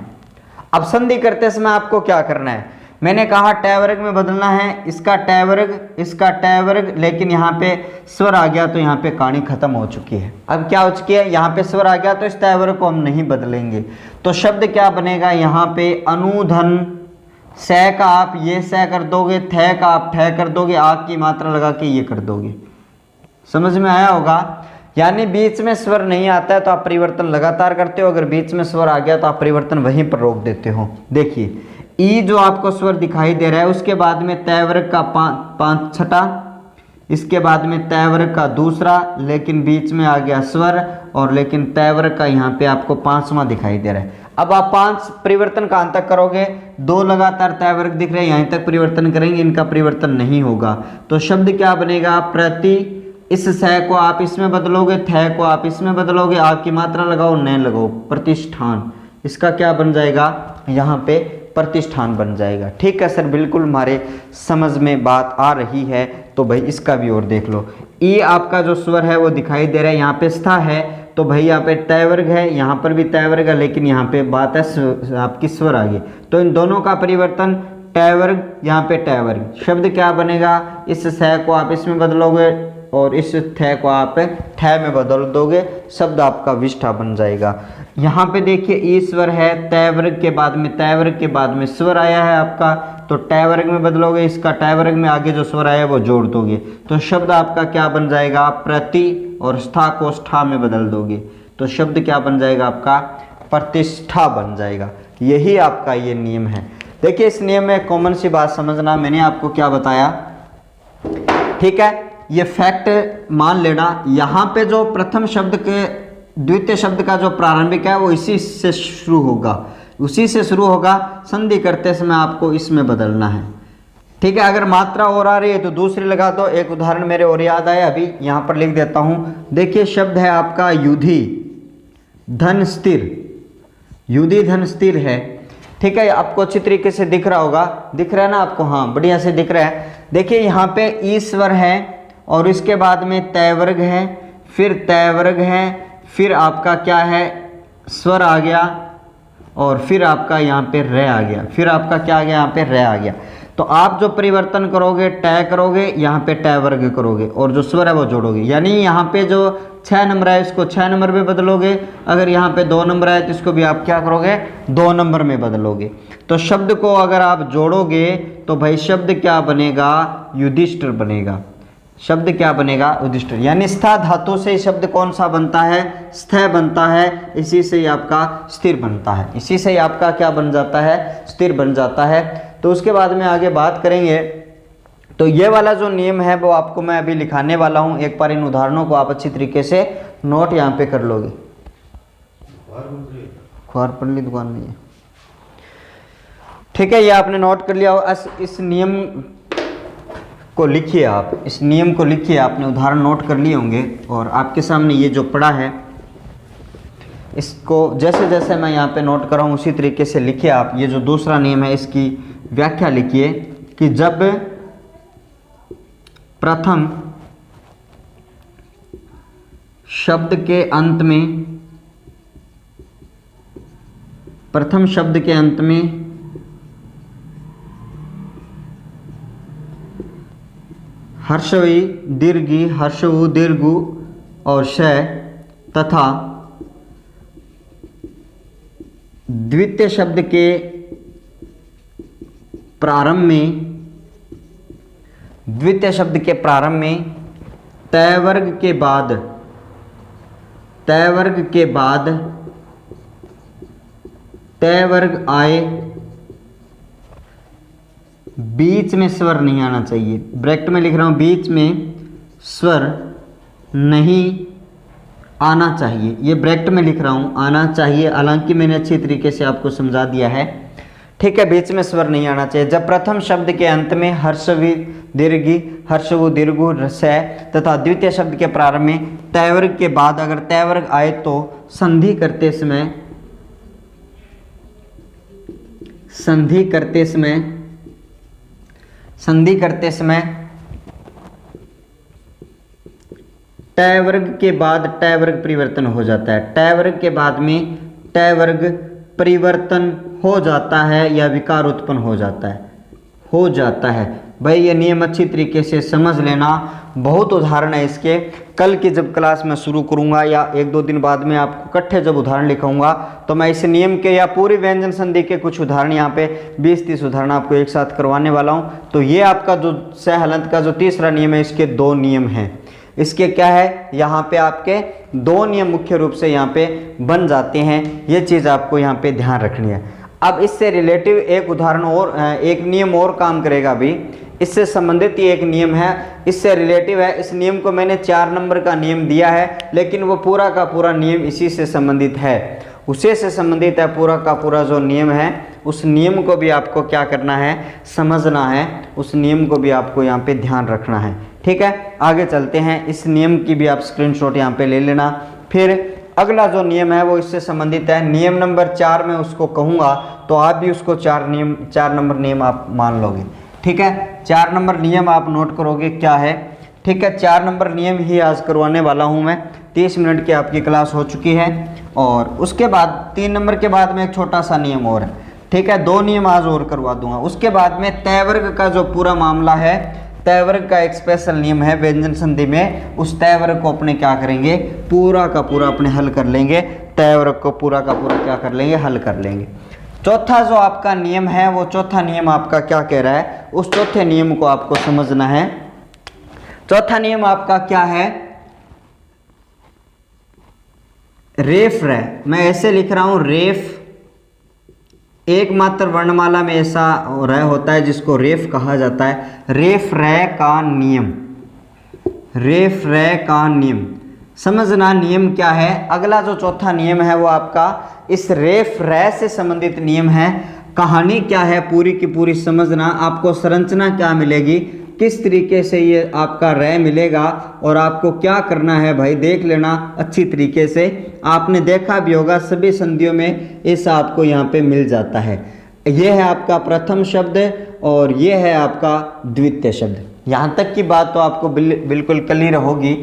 अब संधि करते समय आपको क्या करना है, मैंने कहा तय वर्ग में बदलना है, इसका तय वर्ग, इसका तय वर्ग, लेकिन यहाँ पे स्वर आ गया तो यहाँ पे कहानी खत्म हो चुकी है। अब क्या हो चुकी है, यहाँ पे स्वर आ गया तो इस तय वर्ग को हम नहीं बदलेंगे, तो शब्द क्या बनेगा यहाँ पे, अनुधन। स का आप ये स कर दोगे, थ का आप ठ कर दोगे, आ की मात्रा लगा के ये कर दोगे। समझ में आया होगा, यानी बीच में स्वर नहीं आता है तो आप परिवर्तन लगातार करते हो, अगर बीच में स्वर आ गया तो आप परिवर्तन वहीं पर रोक देते हो। देखिए ई जो आपको स्वर दिखाई दे रहा है, उसके बाद में तय वर्ग का पांच छठा, इसके बाद में तय वर्ग का दूसरा, लेकिन बीच में आ गया स्वर, और लेकिन तय वर्ग का यहाँ पे आपको पांचवा दिखाई दे रहा है। अब आप पांच परिवर्तन कहाँ तक करोगे, दो लगातार तय वर्ग दिख रहे हैं, यहीं तक परिवर्तन करेंगे, इनका परिवर्तन नहीं होगा, तो शब्द क्या बनेगा, प्रति इस स को आप इसमें बदलोगे, थ को आप इसमें बदलोगे, आ की मात्रा लगाओ, न लगाओ, प्रतिष्ठान, इसका क्या बन जाएगा यहाँ पे प्रतिष्ठान बन जाएगा। ठीक है सर, बिल्कुल हमारे समझ में बात आ रही है। तो भाई इसका भी और देख लो, ये आपका जो स्वर है वो दिखाई दे रहा है, यहाँ पे स्था है तो भाई यहाँ पे तय वर्ग है, यहाँ पर भी तय वर्ग है, लेकिन यहाँ पे बात है आपकी स्वर आ गई। तो इन दोनों का परिवर्तन टय वर्ग, यहाँ पे टय वर्ग, शब्द क्या बनेगा, इस स को आप इसमें बदलोगे और इस थ को आप थ में बदल दोगे, शब्द आपका विष्ठा बन जाएगा। यहाँ पे देखिए ई स्वर है, तय वर्ग के बाद में तय वर्ग के बाद में स्वर आया है आपका, तो टय वर्ग में बदलोगे, इसका टय वर्ग में आगे जो स्वर आया है वो जोड़ दोगे, तो शब्द आपका क्या बन जाएगा, प्रति, और स्था को स्ठा में बदल दोगे तो शब्द क्या बन जाएगा आपका प्रतिष्ठा बन जाएगा। यही आपका ये नियम है। देखिए इस नियम में कॉमन सी बात समझना, मैंने आपको क्या बताया, ठीक है, ये फैक्ट मान लेना, यहाँ पे जो प्रथम शब्द के द्वितीय शब्द का जो प्रारंभिक है वो इसी से शुरू होगा, उसी से शुरू होगा, संधि करते समय आपको इसमें बदलना है। ठीक है, अगर मात्रा और आ रही है तो दूसरी लगा दो। एक उदाहरण मेरे और याद आया, अभी यहाँ पर लिख देता हूँ। देखिए शब्द है आपका युधि धन स्थिर, युधि धन स्थिर है। ठीक है, आपको अच्छी तरीके से दिख रहा होगा, दिख रहा है ना आपको, हाँ बढ़िया से दिख रहा है। देखिए यहाँ पे ई स्वर है और इसके बाद में तय वर्ग है, फिर तय वर्ग है, फिर आपका क्या है स्वर आ गया, और फिर आपका यहाँ पे र आ गया, फिर आपका क्या आ गया यहाँ पे र आ गया। तो आप जो परिवर्तन करोगे, टय करोगे, यहाँ पे टय वर्ग करोगे और जो स्वर है वो जोड़ोगे, यानी यहाँ पे जो 6 नंबर है इसको 6 नंबर में बदलोगे, अगर यहाँ पे 2 नंबर है तो इसको भी आप क्या करोगे 2 नंबर में बदलोगे। तो शब्द को अगर आप जोड़ोगे तो भाई शब्द क्या बनेगा, युधिष्ठिर बनेगा। शब्द क्या बनेगा, युधिष्ठिर। यानी स्था धातु से शब्द कौन सा बनता है, स्थ बनता है, इसी से ही आपका स्थिर बनता है, इसी से ही आपका क्या बन जाता है, स्थिर बन जाता है। तो उसके बाद में आगे बात करेंगे। तो ये वाला जो नियम है वो आपको मैं अभी लिखाने वाला हूँ, एक बार इन उदाहरणों को आप अच्छी तरीके से नोट यहाँ पे कर लोगे। खुआरपल्ली दुकान में, ठीक है, ये आपने नोट कर लिया। इस नियम को लिखिए, आप इस नियम को लिखिए, आपने उदाहरण नोट कर लिए होंगे और आपके सामने ये जो पड़ा है इसको जैसे जैसे मैं यहाँ पे नोट कर रहा हूँ उसी तरीके से लिखिए आप। ये जो दूसरा नियम है इसकी व्याख्या लिखिए कि जब प्रथम शब्द के अंत में, प्रथम शब्द के अंत में हर्षवी दीर्घी, हर्षवु दीर्घु और शय तथा द्वितीय शब्द के प्रारंभ में, द्वितीय शब्द के प्रारंभ में तय वर्ग के बाद, तय वर्ग के बाद तय वर्ग आए, बीच में स्वर नहीं आना चाहिए। ब्रैकेट में लिख रहा हूं, बीच में स्वर नहीं आना चाहिए, ये ब्रैकेट में लिख रहा हूं, आना चाहिए, हालांकि मैंने अच्छी तरीके से आपको समझा दिया है। ठीक है, बीच में स्वर नहीं आना चाहिए जब प्रथम शब्द के अंत में हर्षवी दीर्घी, हर्षवु दीर्घु रसय तथा द्वितीय शब्द के प्रारंभ में तय वर्ग के बाद अगर तय वर्ग आए तो संधि करते समय, संधि करते समय, संधि करते समय टय वर्ग के बाद टय वर्ग परिवर्तन हो जाता है, टय वर्ग के बाद में टय वर्ग परिवर्तन हो जाता है या विकार उत्पन्न हो जाता है, हो जाता है। भाई ये नियम अच्छी तरीके से समझ लेना, बहुत उदाहरण है इसके। कल की जब क्लास में शुरू करूंगा या 1-2 दिन बाद में आपको इकट्ठे जब उदाहरण लिखाऊंगा तो मैं इस नियम के या पूरी व्यंजन संधि के कुछ उदाहरण यहाँ पे 20-30 उदाहरण आपको एक साथ करवाने वाला हूँ। तो ये आपका जो सह हलंत का जो तीसरा नियम है, इसके 2 नियम हैं। इसके क्या है, यहाँ पे आपके 2 नियम मुख्य रूप से यहाँ पे बन जाते हैं, ये चीज़ आपको यहाँ पे ध्यान रखनी है। अब इससे रिलेटिव एक उदाहरण और, एक नियम और काम करेगा अभी, इससे संबंधित ये एक नियम है, इससे रिलेटिव है। इस नियम को मैंने 4 नंबर का नियम दिया है, लेकिन वो पूरा का पूरा नियम इसी से संबंधित है, उसी से संबंधित है पूरा का पूरा जो नियम है। उस नियम को भी आपको क्या करना है, समझना है, उस नियम को भी आपको यहाँ पे ध्यान रखना है। ठीक है, आगे चलते हैं। इस नियम की भी आप स्क्रीनशॉट यहाँ पे ले लेना। फिर अगला जो नियम है वो इससे संबंधित है, नियम नंबर 4 में उसको कहूँगा तो आप भी उसको 4 नंबर नियम आप मान लोगे। ठीक है, 4 नंबर नियम आप नोट करोगे क्या है। ठीक है, 4 नंबर नियम ही आज करवाने वाला हूँ मैं। 30 मिनट की आपकी क्लास हो चुकी है और उसके बाद 3 नंबर के बाद में एक छोटा सा नियम और है। ठीक है, 2 नियम आज और करवा दूंगा। उसके बाद में तय वर्ग का जो पूरा मामला है, तय वर्ग का एक स्पेशल नियम है व्यंजन संधि में, उस तय वर्ग को अपने क्या करेंगे, पूरा का पूरा अपने हल कर लेंगे। तय वर्ग को पूरा का पूरा क्या कर लेंगे, हल कर लेंगे। चौथा जो आपका नियम है वो चौथा नियम आपका क्या कह रहा है, उस चौथे नियम को आपको समझना है। चौथा नियम आपका क्या है, रेफ रे, मैं ऐसे लिख रहा हूं रेफ, एकमात्र वर्णमाला में ऐसा रे होता है जिसको रेफ कहा जाता है। रेफ रे का नियम, रेफ रे का नियम समझना। नियम क्या है, अगला जो चौथा नियम है वो आपका इस रेफ रे से संबंधित नियम है। कहानी क्या है पूरी की पूरी समझना, आपको संरचना क्या मिलेगी, किस तरीके से ये आपका रे मिलेगा और आपको क्या करना है भाई देख लेना अच्छी तरीके से। आपने देखा भी होगा सभी संधियों में ऐसा आपको यहाँ पे मिल जाता है। ये है आपका प्रथम शब्द और ये है आपका द्वितीय शब्द। यहाँ तक की बात तो आपको बिल्कुल क्लियर होगी।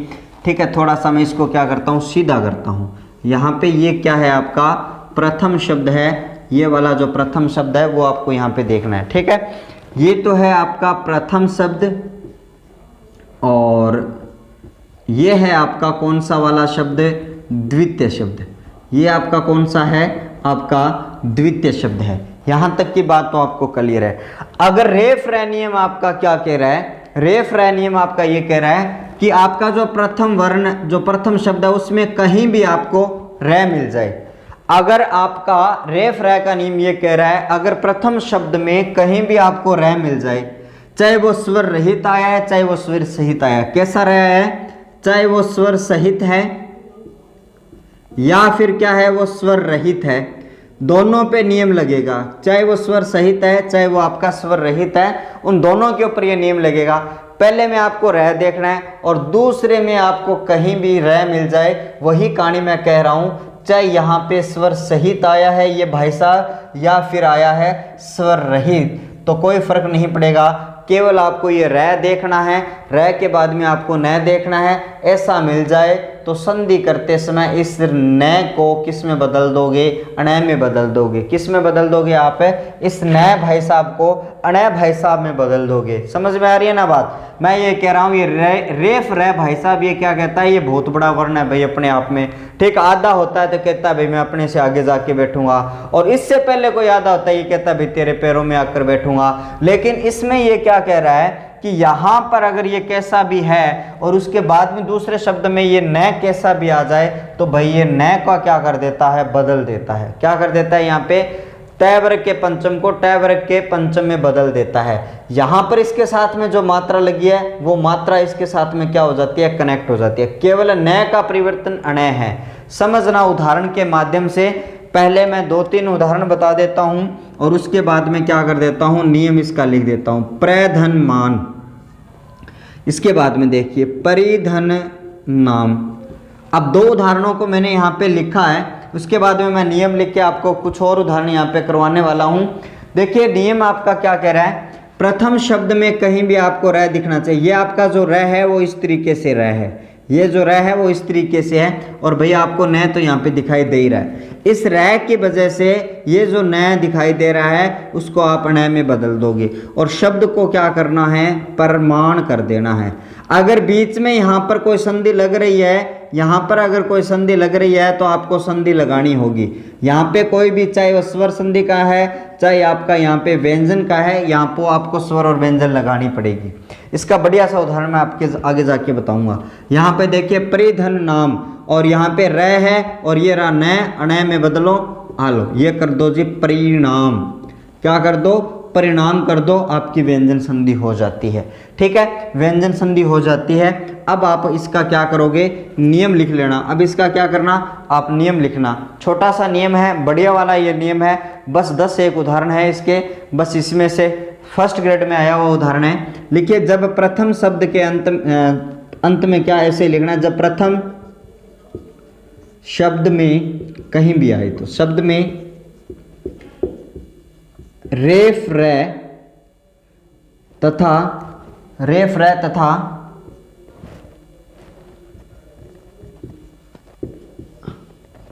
ठीक है, थोड़ा सा मैं इसको क्या करता हूँ, सीधा करता हूँ। यहाँ पे ये क्या है, आपका प्रथम शब्द है। ये वाला जो प्रथम शब्द है वो आपको यहाँ पे देखना है। ठीक है, ये तो है आपका प्रथम शब्द और ये है आपका कौन सा वाला शब्द, द्वितीय शब्द। ये आपका कौन सा है, आपका द्वितीय शब्द है। यहाँ तक की बात तो आपको क्लियर है। अगर रेफ रे नियम आपका क्या कह रहा है, रेफ रे नियम आपका ये कह रहा है कि आपका जो प्रथम वर्ण, जो प्रथम शब्द है उसमें कहीं भी आपको रे मिल जाए। अगर आपका रेफ रे का नियम ये कह रहा है अगर प्रथम शब्द में कहीं भी आपको रे मिल जाए, चाहे वो स्वर रहित आया है चाहे वो स्वर सहित आया है, कैसा रे है, चाहे वो स्वर सहित है या फिर क्या है वो स्वर रहित है, दोनों पे नियम लगेगा। चाहे वो स्वर सहित है चाहे वो आपका स्वर रहित है, उन दोनों के ऊपर ये नियम लगेगा। पहले में आपको रे देखना है और दूसरे में आपको कहीं भी रे मिल जाए, वही कहानी मैं कह रहा हूं। चाहे यहाँ पे स्वर सहित आया है ये भाई साहब या फिर आया है स्वर रहित, तो कोई फर्क नहीं पड़ेगा। केवल आपको ये रे देखना है, रे के बाद में आपको न देखना है। ऐसा मिल जाए तो संधि करते समय इस न को किस में बदल दोगे, अणय में बदल दोगे। किस में बदल दोगे आप, इस न भाई साहब को अणय भाई साहब में बदल दोगे। समझ में आ रही है ना बात। मैं ये कह रहा हूँ ये रेफ रे भाई साहब ये क्या कहता है, ये बहुत बड़ा वर्ण है भाई अपने आप में। ठीक, आधा होता है तो कहता है भाई मैं अपने से आगे जाके बैठूंगा, और इससे पहले कोई आधा होता है ये कहता है भाई तेरे पैरों में आकर बैठूंगा। लेकिन इसमें ये क्या कह रहा है कि यहाँ पर अगर ये कैसा भी है और उसके बाद में दूसरे शब्द में ये न कैसा भी आ जाए तो भाई ये न का क्या कर देता है, बदल देता है। क्या कर देता है, यहाँ पे तय वर्ग के पंचम को टय वर्ग के पंचम में बदल देता है। यहाँ पर इसके साथ में जो मात्रा लगी है वो मात्रा इसके साथ में क्या हो जाती है, कनेक्ट हो जाती है। केवल न का परिवर्तन अणय है, समझना उदाहरण के माध्यम से। पहले मैं 2-3 उदाहरण बता देता हूं और उसके बाद में क्या कर देता हूं, नियम इसका लिख देता हूं। प्रधन मान, इसके बाद में देखिए परिधन नाम। अब 2 उदाहरणों को मैंने यहाँ पे लिखा है, उसके बाद में मैं नियम लिख के आपको कुछ और उदाहरण यहाँ पे करवाने वाला हूँ। देखिए नियम आपका क्या कह रहा है, प्रथम शब्द में कहीं भी आपको रे दिखना चाहिए। ये आपका जो रे है वो इस तरीके से रे है, ये जो रे है वो इस तरीके से है, और भैया आपको न तो यहाँ पे दिखाई दे ही रहा है। इस रे की वजह से ये जो न दिखाई दे रहा है उसको आप न में बदल दोगे और शब्द को क्या करना है, परमाण कर देना है। अगर बीच में यहाँ पर कोई संधि लग रही है, यहाँ पर अगर कोई संधि लग रही है तो आपको संधि लगानी होगी। यहाँ पे कोई भी, चाहे वो स्वर संधि का है चाहे आपका यहाँ पे व्यंजन का है, यहाँ पर आपको स्वर और व्यंजन लगानी पड़ेगी। इसका बढ़िया सा उदाहरण मैं आपके आगे जाके बताऊंगा। यहाँ पे देखिए परिधन नाम, और यहाँ पे र है और ये रहा न, अणय में बदलो, आलो ये कर दो जी परिणाम। क्या कर दो, परिणाम कर दो, आपकी व्यंजन संधि हो जाती है। ठीक है, व्यंजन संधि हो जाती है। अब आप इसका क्या करोगे, नियम लिख लेना। अब इसका क्या करना, आप नियम लिखना। छोटा सा नियम है, बढ़िया वाला ये नियम है, बस 10 एक उदाहरण है इसके, बस इसमें से फर्स्ट ग्रेड में आया हुआ उदाहरण है। लिखिए, जब प्रथम शब्द के अंत में क्या ऐसे लिखना है, जब प्रथम शब्द में कहीं भी आए तो शब्द में रेफ रे तथा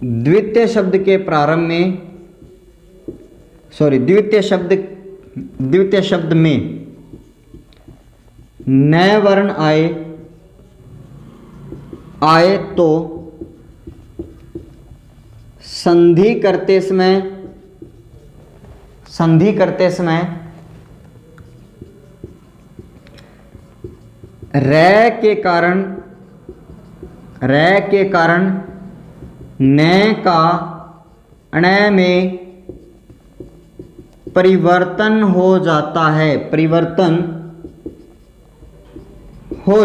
द्वितीय शब्द के प्रारंभ में द्वितीय शब्द में नए वर्ण आए तो संधि करते समय रै के कारण न का ण में परिवर्तन हो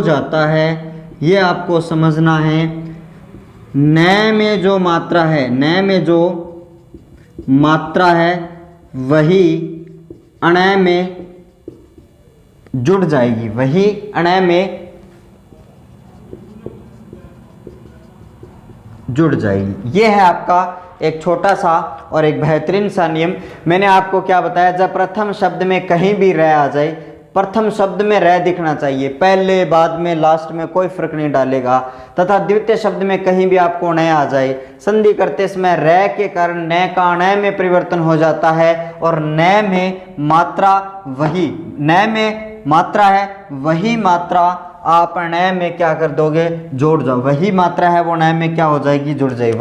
जाता है। ये आपको समझना है। न में जो मात्रा है वही अण में जुड़ जाएगी, ये है आपका एक छोटा सा और एक बेहतरीन सा नियम। मैंने आपको क्या बताया, जब प्रथम शब्द में कहीं भी रै आ जाए, प्रथम शब्द में रै दिखना चाहिए, पहले बाद में लास्ट में कोई फर्क नहीं डालेगा। तथा द्वितीय शब्द में कहीं भी आपको न आ जाए, संधि करते समय रै के कारण न का ण में परिवर्तन हो जाता है और न में मात्रा है वही मात्रा आप ण में क्या कर दोगे, जोड़ जाओ। वही मात्रा है वो न में क्या हो जाएगी, जुड़ जाएगी।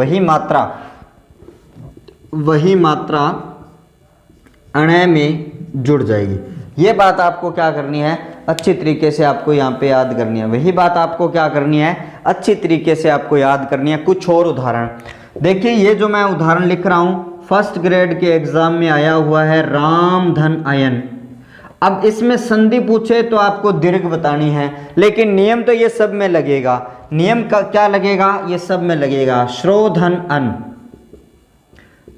वही मात्रा अण में जुड़ जाएगी। ये बात आपको क्या करनी है, अच्छी तरीके से आपको यहाँ पे याद करनी है। वही बात आपको क्या करनी है, अच्छी तरीके से आपको याद करनी है। कुछ और उदाहरण देखिए, ये जो मैं उदाहरण लिख रहा हूँ फर्स्ट ग्रेड के एग्जाम में आया हुआ है, राम धन अयन। अब इसमें संधि पूछे तो आपको दीर्घ बतानी है, लेकिन नियम तो ये सब में लगेगा। नियम का क्या लगेगा, ये सब में लगेगा। श्रोधन अन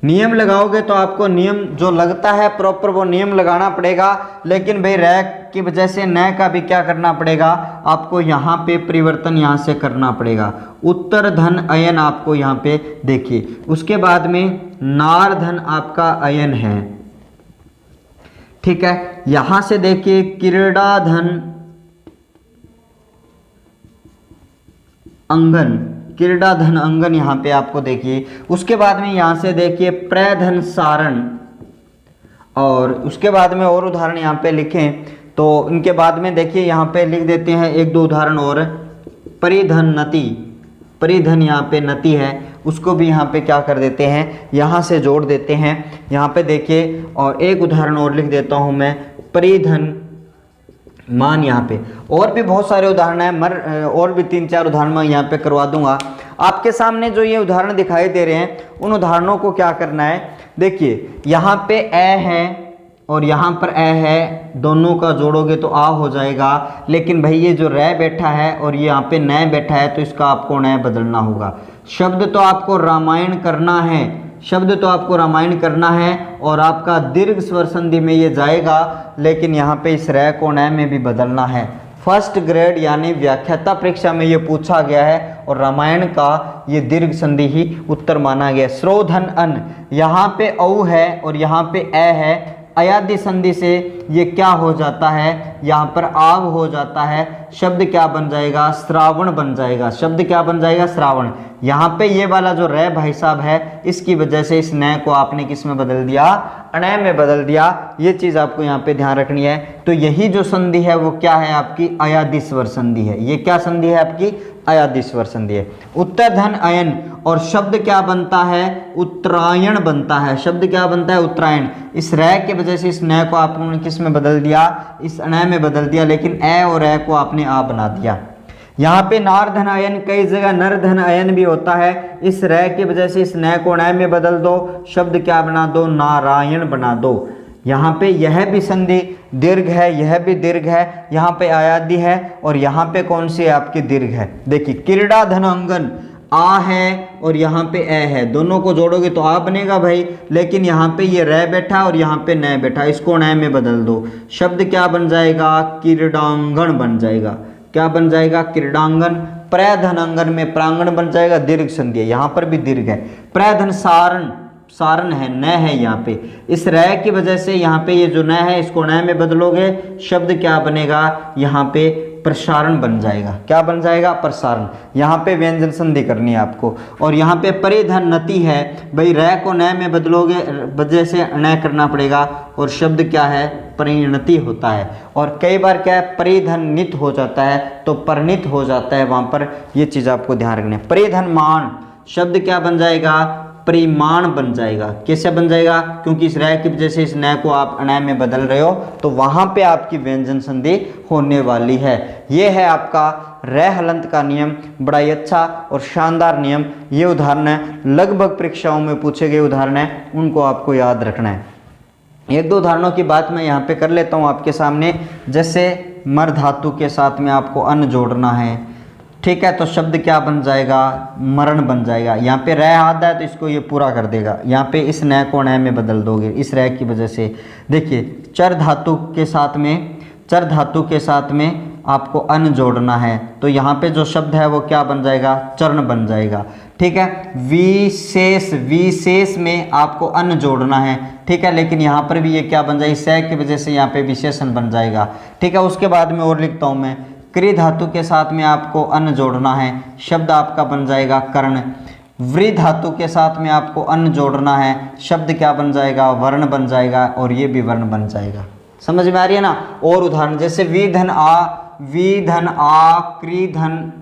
नियम लगाओगे तो आपको नियम जो लगता है प्रॉपर वो नियम लगाना पड़ेगा, लेकिन भाई रैक की वजह से न का भी क्या करना पड़ेगा, आपको यहाँ पे परिवर्तन यहाँ से करना पड़ेगा। उत्तर धन अयन आपको यहाँ पे देखिए, उसके बाद में नार धन आपका अयन है, ठीक है। यहाँ से देखिए क्रीड़ा धन अंगन, क्रीड़ा धन अंगन यहाँ पे आपको देखिए। उसके बाद में यहाँ से देखिए प्रधन सारण, और उसके बाद में और उदाहरण यहाँ पे लिखें तो इनके बाद में देखिए यहाँ पे लिख देते हैं एक दो उदाहरण और। परिधन नति, परिधन यहाँ पे नति है, उसको भी यहाँ पे क्या कर देते हैं, यहाँ से जोड़ देते हैं। यहाँ पे देखिए और एक उदाहरण और लिख देता हूँ मैं, परिधन मान। यहाँ पे और भी बहुत सारे उदाहरण हैं, और भी 3-4 उदाहरण मैं यहाँ पे करवा दूंगा। आपके सामने जो ये उदाहरण दिखाई दे रहे हैं, उन उदाहरणों को क्या करना है, देखिए यहाँ पे ए है और यहाँ पर ए है, दोनों का जोड़ोगे तो आ हो जाएगा। लेकिन भाई ये जो रै बैठा है और ये यहाँ पे न बैठा है, तो इसका आपको न बदलना होगा। शब्द तो आपको रामायण करना है, और आपका दीर्घ स्वर संधि में ये जाएगा, लेकिन यहाँ पे इस रै को न में भी बदलना है। फर्स्ट ग्रेड यानी व्याख्याता परीक्षा में ये पूछा गया है और रामायण का ये दीर्घ संधि ही उत्तर माना गया। श्रोधन अन, यहाँ पे औ है और यहाँ पे ए है, अयादि संधि से ये क्या हो जाता है, यहाँ पर आव हो जाता है। शब्द क्या बन जाएगा, श्रावण बन जाएगा। शब्द क्या बन जाएगा, श्रावण। यहाँ पे ये वाला जो रै भाई साहब है, इसकी वजह से इस न को आपने किस में बदल दिया, अण में बदल दिया। ये चीज़ आपको यहाँ पे ध्यान रखनी है। तो यही जो संधि है वो क्या है, आपकी अयादि स्वर संधि है। ये क्या संधि है, आपकी अयादि स्वर संधि है। उत्तर धन अयन, और शब्द क्या बनता है, उत्तरायण बनता है। शब्द क्या बनता है, उत्तरायण। इस रै की वजह से इस न को आपने किस में बदल दिया, इस अण में बदल दिया, लेकिन ए और ए को आपने आ बना दिया। यहाँ पे नार धन अयन, कई जगह नर धन अयन भी होता है। इस रै की वजह से इस न को ण में बदल दो, शब्द क्या बना दो, नारायण बना दो। यहाँ पे यह भी संधि दीर्घ है, यह भी दीर्घ है, यहाँ पे आयादी है और यहाँ पे कौन सी है, आपकी दीर्घ है। देखिए क्रीड़ा धन अंगन, आ है और यहाँ पे ए है, दोनों को जोड़ोगे तो आ बनेगा भाई, लेकिन यहाँ पे ये रह बैठा और यहाँ पे न बैठा, इसको न में बदल दो, शब्द क्या बन जाएगा, क्रीडांगण बन जाएगा। क्या बन जाएगा, क्रीडांगण। प्रधनांगन में प्रांगण बन जाएगा, दीर्घ संधि है, यहाँ पर भी दीर्घ है। प्रधन सारण, सारण है, न है यहाँ पे, इस रह की वजह से यहाँ पे ये जो न है इसको न में बदलोगे, शब्द क्या बनेगा, यहाँ पे प्रसारण बन जाएगा। क्या बन जाएगा, प्रसारण। यहाँ पे व्यंजन संधि करनी है आपको। और यहाँ पे परिधन्नति है भाई, रह को न में बदलोगे वजह से न करना पड़ेगा और शब्द क्या है, परिणति होता है। और कई बार क्या है, परिधन्नित हो जाता है तो परिणित हो जाता है, वहाँ पर ये चीज़ आपको ध्यान रखनी है। परिधनमान शब्द क्या बन जाएगा, परिमाण बन जाएगा। कैसे बन जाएगा, क्योंकि इस रह की वजह से इस न को आप अण में बदल रहे हो तो वहां पे आपकी व्यंजन संधि होने वाली है। ये है आपका रह हलंत का नियम, बड़ा ही अच्छा और शानदार नियम। ये उदाहरण है, लगभग परीक्षाओं में पूछे गए उदाहरण है, उनको आपको याद रखना है। एक दो उदाहरणों की बात मैं यहाँ पे कर लेता हूँ आपके सामने। जैसे मर धातु के साथ में आपको अन जोड़ना है, ठीक है, तो शब्द क्या बन जाएगा, मरण बन जाएगा। यहाँ पे रह आता है तो इसको ये पूरा कर देगा, यहाँ पे इस न को न में बदल दोगे इस रह की वजह से। देखिए चर धातु के साथ में, चर धातु के साथ में आपको अन जोड़ना है तो यहाँ पे जो शब्द है वो क्या बन जाएगा, चरण बन जाएगा। ठीक है, विशेष, विशेष में आपको अन जोड़ना है, ठीक है, लेकिन यहाँ पर भी ये क्या बन जाएगी, सह की वजह से यहाँ पे विशेषण बन जाएगा। ठीक है, उसके बाद में और लिखता हूँ मैं, क्री धातु के साथ में आपको अन जोड़ना है, शब्द आपका बन जाएगा कर्ण। व्री धातु के साथ में आपको अन जोड़ना है, शब्द क्या बन जाएगा, वर्ण बन जाएगा और ये भी वर्ण बन जाएगा। समझ में आ रही है ना। और उदाहरण जैसे वी धन आ क्री धन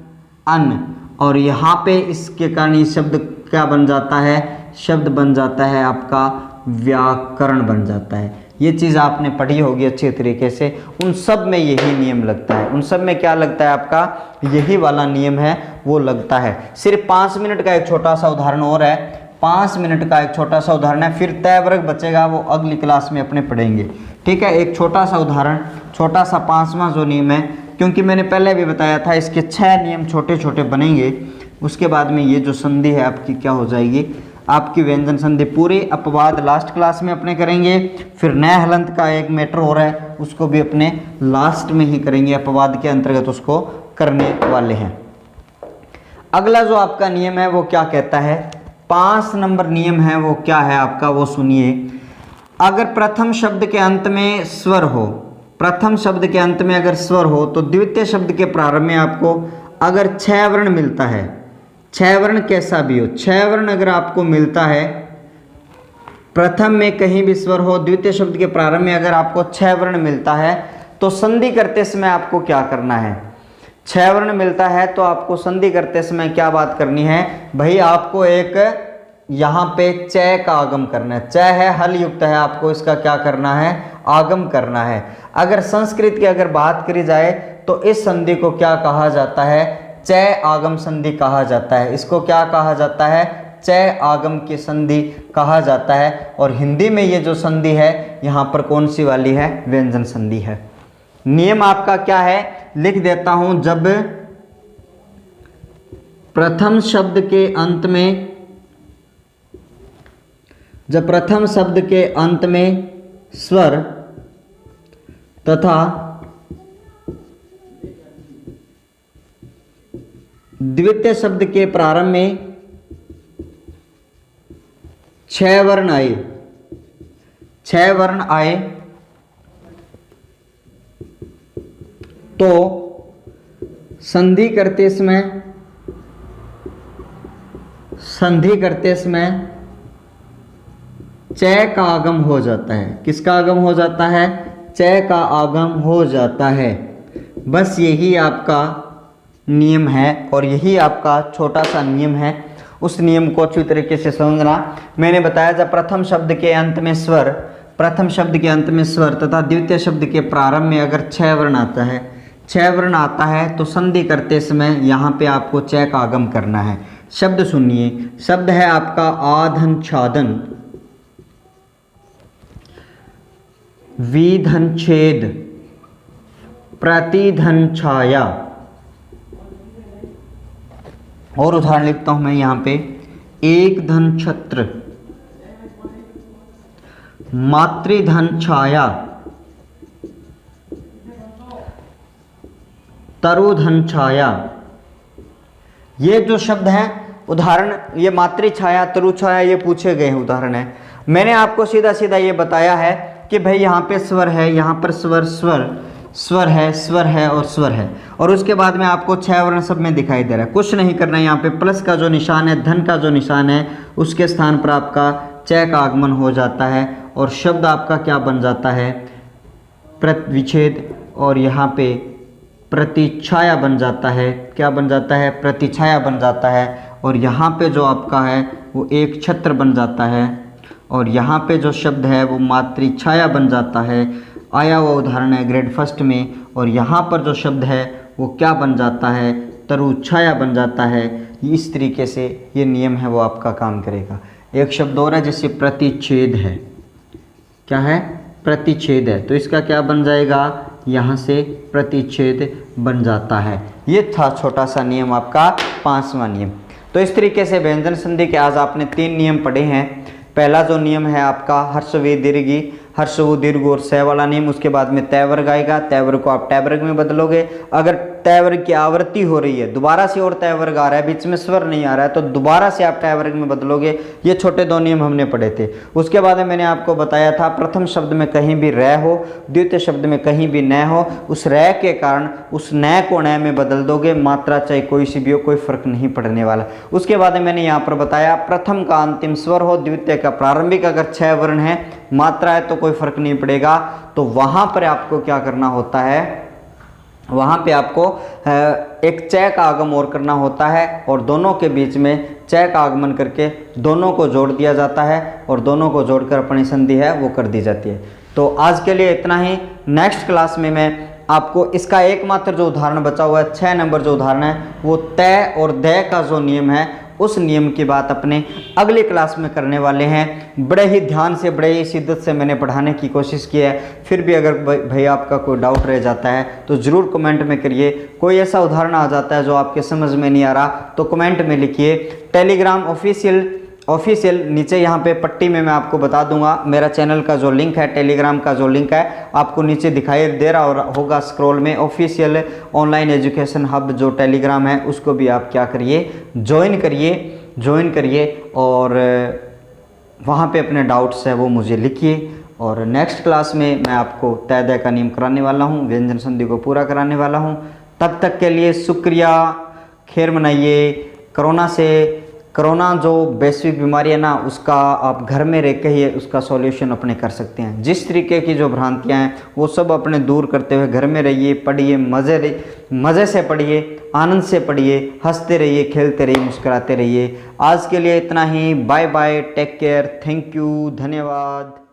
अन, और यहाँ पे इसके कारण ये शब्द क्या बन जाता है, शब्द बन जाता है आपका व्याकरण बन जाता है। ये चीज़ आपने पढ़ी होगी अच्छे तरीके से। उन सब में यही नियम लगता है, उन सब में क्या लगता है आपका, यही वाला नियम है वो लगता है। सिर्फ 5 मिनट का एक छोटा सा उदाहरण और है, 5 मिनट का एक छोटा सा उदाहरण है, फिर तय वर्ग बचेगा वो अगली क्लास में अपने पढ़ेंगे। ठीक है, एक छोटा सा उदाहरण, छोटा सा 5वां जो नियम है, क्योंकि मैंने पहले भी बताया था इसके 6 नियम छोटे छोटे बनेंगे, उसके बाद में ये जो संधि है आपकी क्या हो जाएगी, आपकी व्यंजन संधि पूरी। अपवाद लास्ट क्लास में अपने करेंगे, फिर नए हलंत का एक मैटर हो रहा है उसको भी अपने लास्ट में ही करेंगे, अपवाद के अंतर्गत उसको करने वाले हैं। अगला जो आपका नियम है वो क्या कहता है, 5 नंबर नियम है वो क्या है आपका, वो सुनिए। अगर प्रथम शब्द के अंत में स्वर हो, प्रथम शब्द के अंत में अगर स्वर हो तो द्वितीय शब्द के प्रारंभ में आपको अगर 6 वर्ण मिलता है, 6 वर्ण कैसा भी हो, 6 वर्ण अगर आपको मिलता है, प्रथम में कहीं भी स्वर हो, द्वितीय शब्द के प्रारंभ में अगर आपको 6 वर्ण मिलता है तो संधि करते समय आपको क्या करना है, 6 वर्ण मिलता है तो आपको संधि करते समय क्या बात करनी है भाई, आपको एक यहाँ पे च का आगम करना है। च है हल युक्त है, आपको इसका क्या करना है, आगम करना है। अगर संस्कृत की अगर बात करी जाए तो इस संधि को क्या कहा जाता है, च आगम संधि कहा जाता है। इसको क्या कहा जाता है, च आगम की संधि कहा जाता है। और हिंदी में ये जो संधि है यहाँ पर कौन सी वाली है, व्यंजन संधि है। नियम आपका क्या है, लिख देता हूं, जब प्रथम शब्द के अंत में, जब प्रथम शब्द के अंत में स्वर तथा द्वितीय शब्द के प्रारंभ में 6 वर्ण आए, 6 वर्ण आए तो संधि करते समय, संधि करते समय च का आगम हो जाता है। किसका आगम हो जाता है, च का आगम हो जाता है। बस यही आपका नियम है और यही आपका छोटा सा नियम है। उस नियम को अच्छी तरीके से समझना। मैंने बताया जब प्रथम शब्द के अंत में स्वर, प्रथम शब्द के अंत में स्वर तथा द्वितीय शब्द के प्रारंभ में अगर 6 वर्ण आता है, 6 वर्ण आता है तो संधि करते समय यहाँ पे आपको च का आगम करना है। शब्द सुनिए, शब्द है आपका आधन छादन, विधन छेद, प्रतिधन छाया, और उदाहरण लिखता हूं मैं यहाँ पे, एक धन छत्र, मातृधन छाया, तरुधन छाया। ये जो शब्द हैं उदाहरण, ये मातृ छाया, तरु छाया, ये पूछे गए हैं उदाहरण है। मैंने आपको सीधा सीधा ये बताया है कि भाई यहाँ पे स्वर है, यहाँ पर स्वर स्वर स्वर है, स्वर है और स्वर है, और उसके बाद में आपको 6 वर्ण सब में दिखाई दे रहा है। कुछ नहीं करना है, यहाँ पे प्लस का जो निशान है, धन का जो निशान है, उसके स्थान पर आपका च का आगमन हो जाता है और शब्द आपका क्या बन जाता है, प्रतिविच्छेद, और यहाँ पे प्रतिछाया बन जाता है। क्या बन जाता है, प्रतिछाया बन जाता है। और यहाँ पे जो आपका है वो एक छत्र बन जाता है, और यहाँ पे जो शब्द है वो मातृछाया बन जाता है। आया हुआ उदाहरण है ग्रेड फर्स्ट में, और यहाँ पर जो शब्द है वो क्या बन जाता है, तरुछाया बन जाता है। इस तरीके से ये नियम है वो आपका काम करेगा। एक शब्द और है जिससे प्रतिच्छेद है, क्या है, प्रतिच्छेद है, तो इसका क्या बन जाएगा, यहाँ से प्रतिच्छेद बन जाता है। ये था छोटा सा नियम आपका 5वां नियम। तो इस तरीके से व्यंजन संधि के आज आपने 3 नियम पढ़े हैं। पहला जो नियम है आपका हर्षवी दीर्घी, हर्षवु दीर्घ और स वाला नियम। उसके बाद में तय वर्ग आएगा, तय वर्ग को आप टय वर्ग में बदलोगे। अगर तय वर्ग की आवृत्ति हो रही है, दोबारा से और तय वर्ग आ रहा है, बीच में स्वर नहीं आ रहा है, तो दोबारा से आप टय वर्ग में बदलोगे। ये छोटे 2 नियम हमने पढ़े थे। उसके बाद में मैंने आपको बताया था प्रथम शब्द में कहीं भी र हो, द्वितीय शब्द में कहीं भी न हो, उस र के कारण उस न को न में बदल दोगे, मात्रा चाहे कोई सी भी हो, कोई फर्क नहीं पड़ने वाला। उसके बाद मैंने यहाँ पर बताया प्रथम का अंतिम स्वर हो, द्वितीय का प्रारंभिक, अगर 6 वर्ण है, मात्रा है तो कोई फर्क नहीं पड़ेगा। तो वहां पर आपको क्या करना होता है, वहां पे आपको एक च का आगम और करना होता है, और दोनों के बीच में च का आगमन करके दोनों को जोड़ दिया जाता है, और दोनों को जोड़कर अपनी संधि है वो कर दी जाती है। तो आज के लिए इतना ही। नेक्स्ट क्लास में मैं आपको इसका एकमात्र जो उदाहरण बचा हुआ है, 6 नंबर जो उदाहरण है, वो तय और दय का जो नियम है, उस नियम की बात अपने अगली क्लास में करने वाले हैं। बड़े ही ध्यान से, बड़े ही शिद्दत से मैंने पढ़ाने की कोशिश की है। फिर भी अगर भाई आपका कोई डाउट रह जाता है तो ज़रूर कमेंट में करिए। कोई ऐसा उदाहरण आ जाता है जो आपके समझ में नहीं आ रहा तो कमेंट में लिखिए। टेलीग्राम ऑफिशियल नीचे यहाँ पे पट्टी में मैं आपको बता दूंगा, मेरा चैनल का जो लिंक है, टेलीग्राम का जो लिंक है, आपको नीचे दिखाई दे रहा होगा स्क्रॉल में। ऑफिशियल ऑनलाइन एजुकेशन हब जो टेलीग्राम है, उसको भी आप क्या करिए, ज्वाइन करिए, और वहाँ पे अपने डाउट्स है वो मुझे लिखिए। और नेक्स्ट क्लास में मैं आपको तय दय का नियम कराने वाला हूँ, व्यंजन संधि को पूरा कराने वाला हूँ। तब तक के लिए शुक्रिया, खैर मनाइए। कोरोना जो वैश्विक बीमारी है ना, उसका आप घर में रह के ही उसका सॉल्यूशन अपने कर सकते हैं। जिस तरीके की जो भ्रांतियां हैं वो सब अपने दूर करते हुए घर में रहिए, पढ़िए, मज़े से पढ़िए, आनंद से पढ़िए, हंसते रहिए, खेलते रहिए, मुस्कुराते रहिए। आज के लिए इतना ही। Bye bye, take care, thank you, धन्यवाद।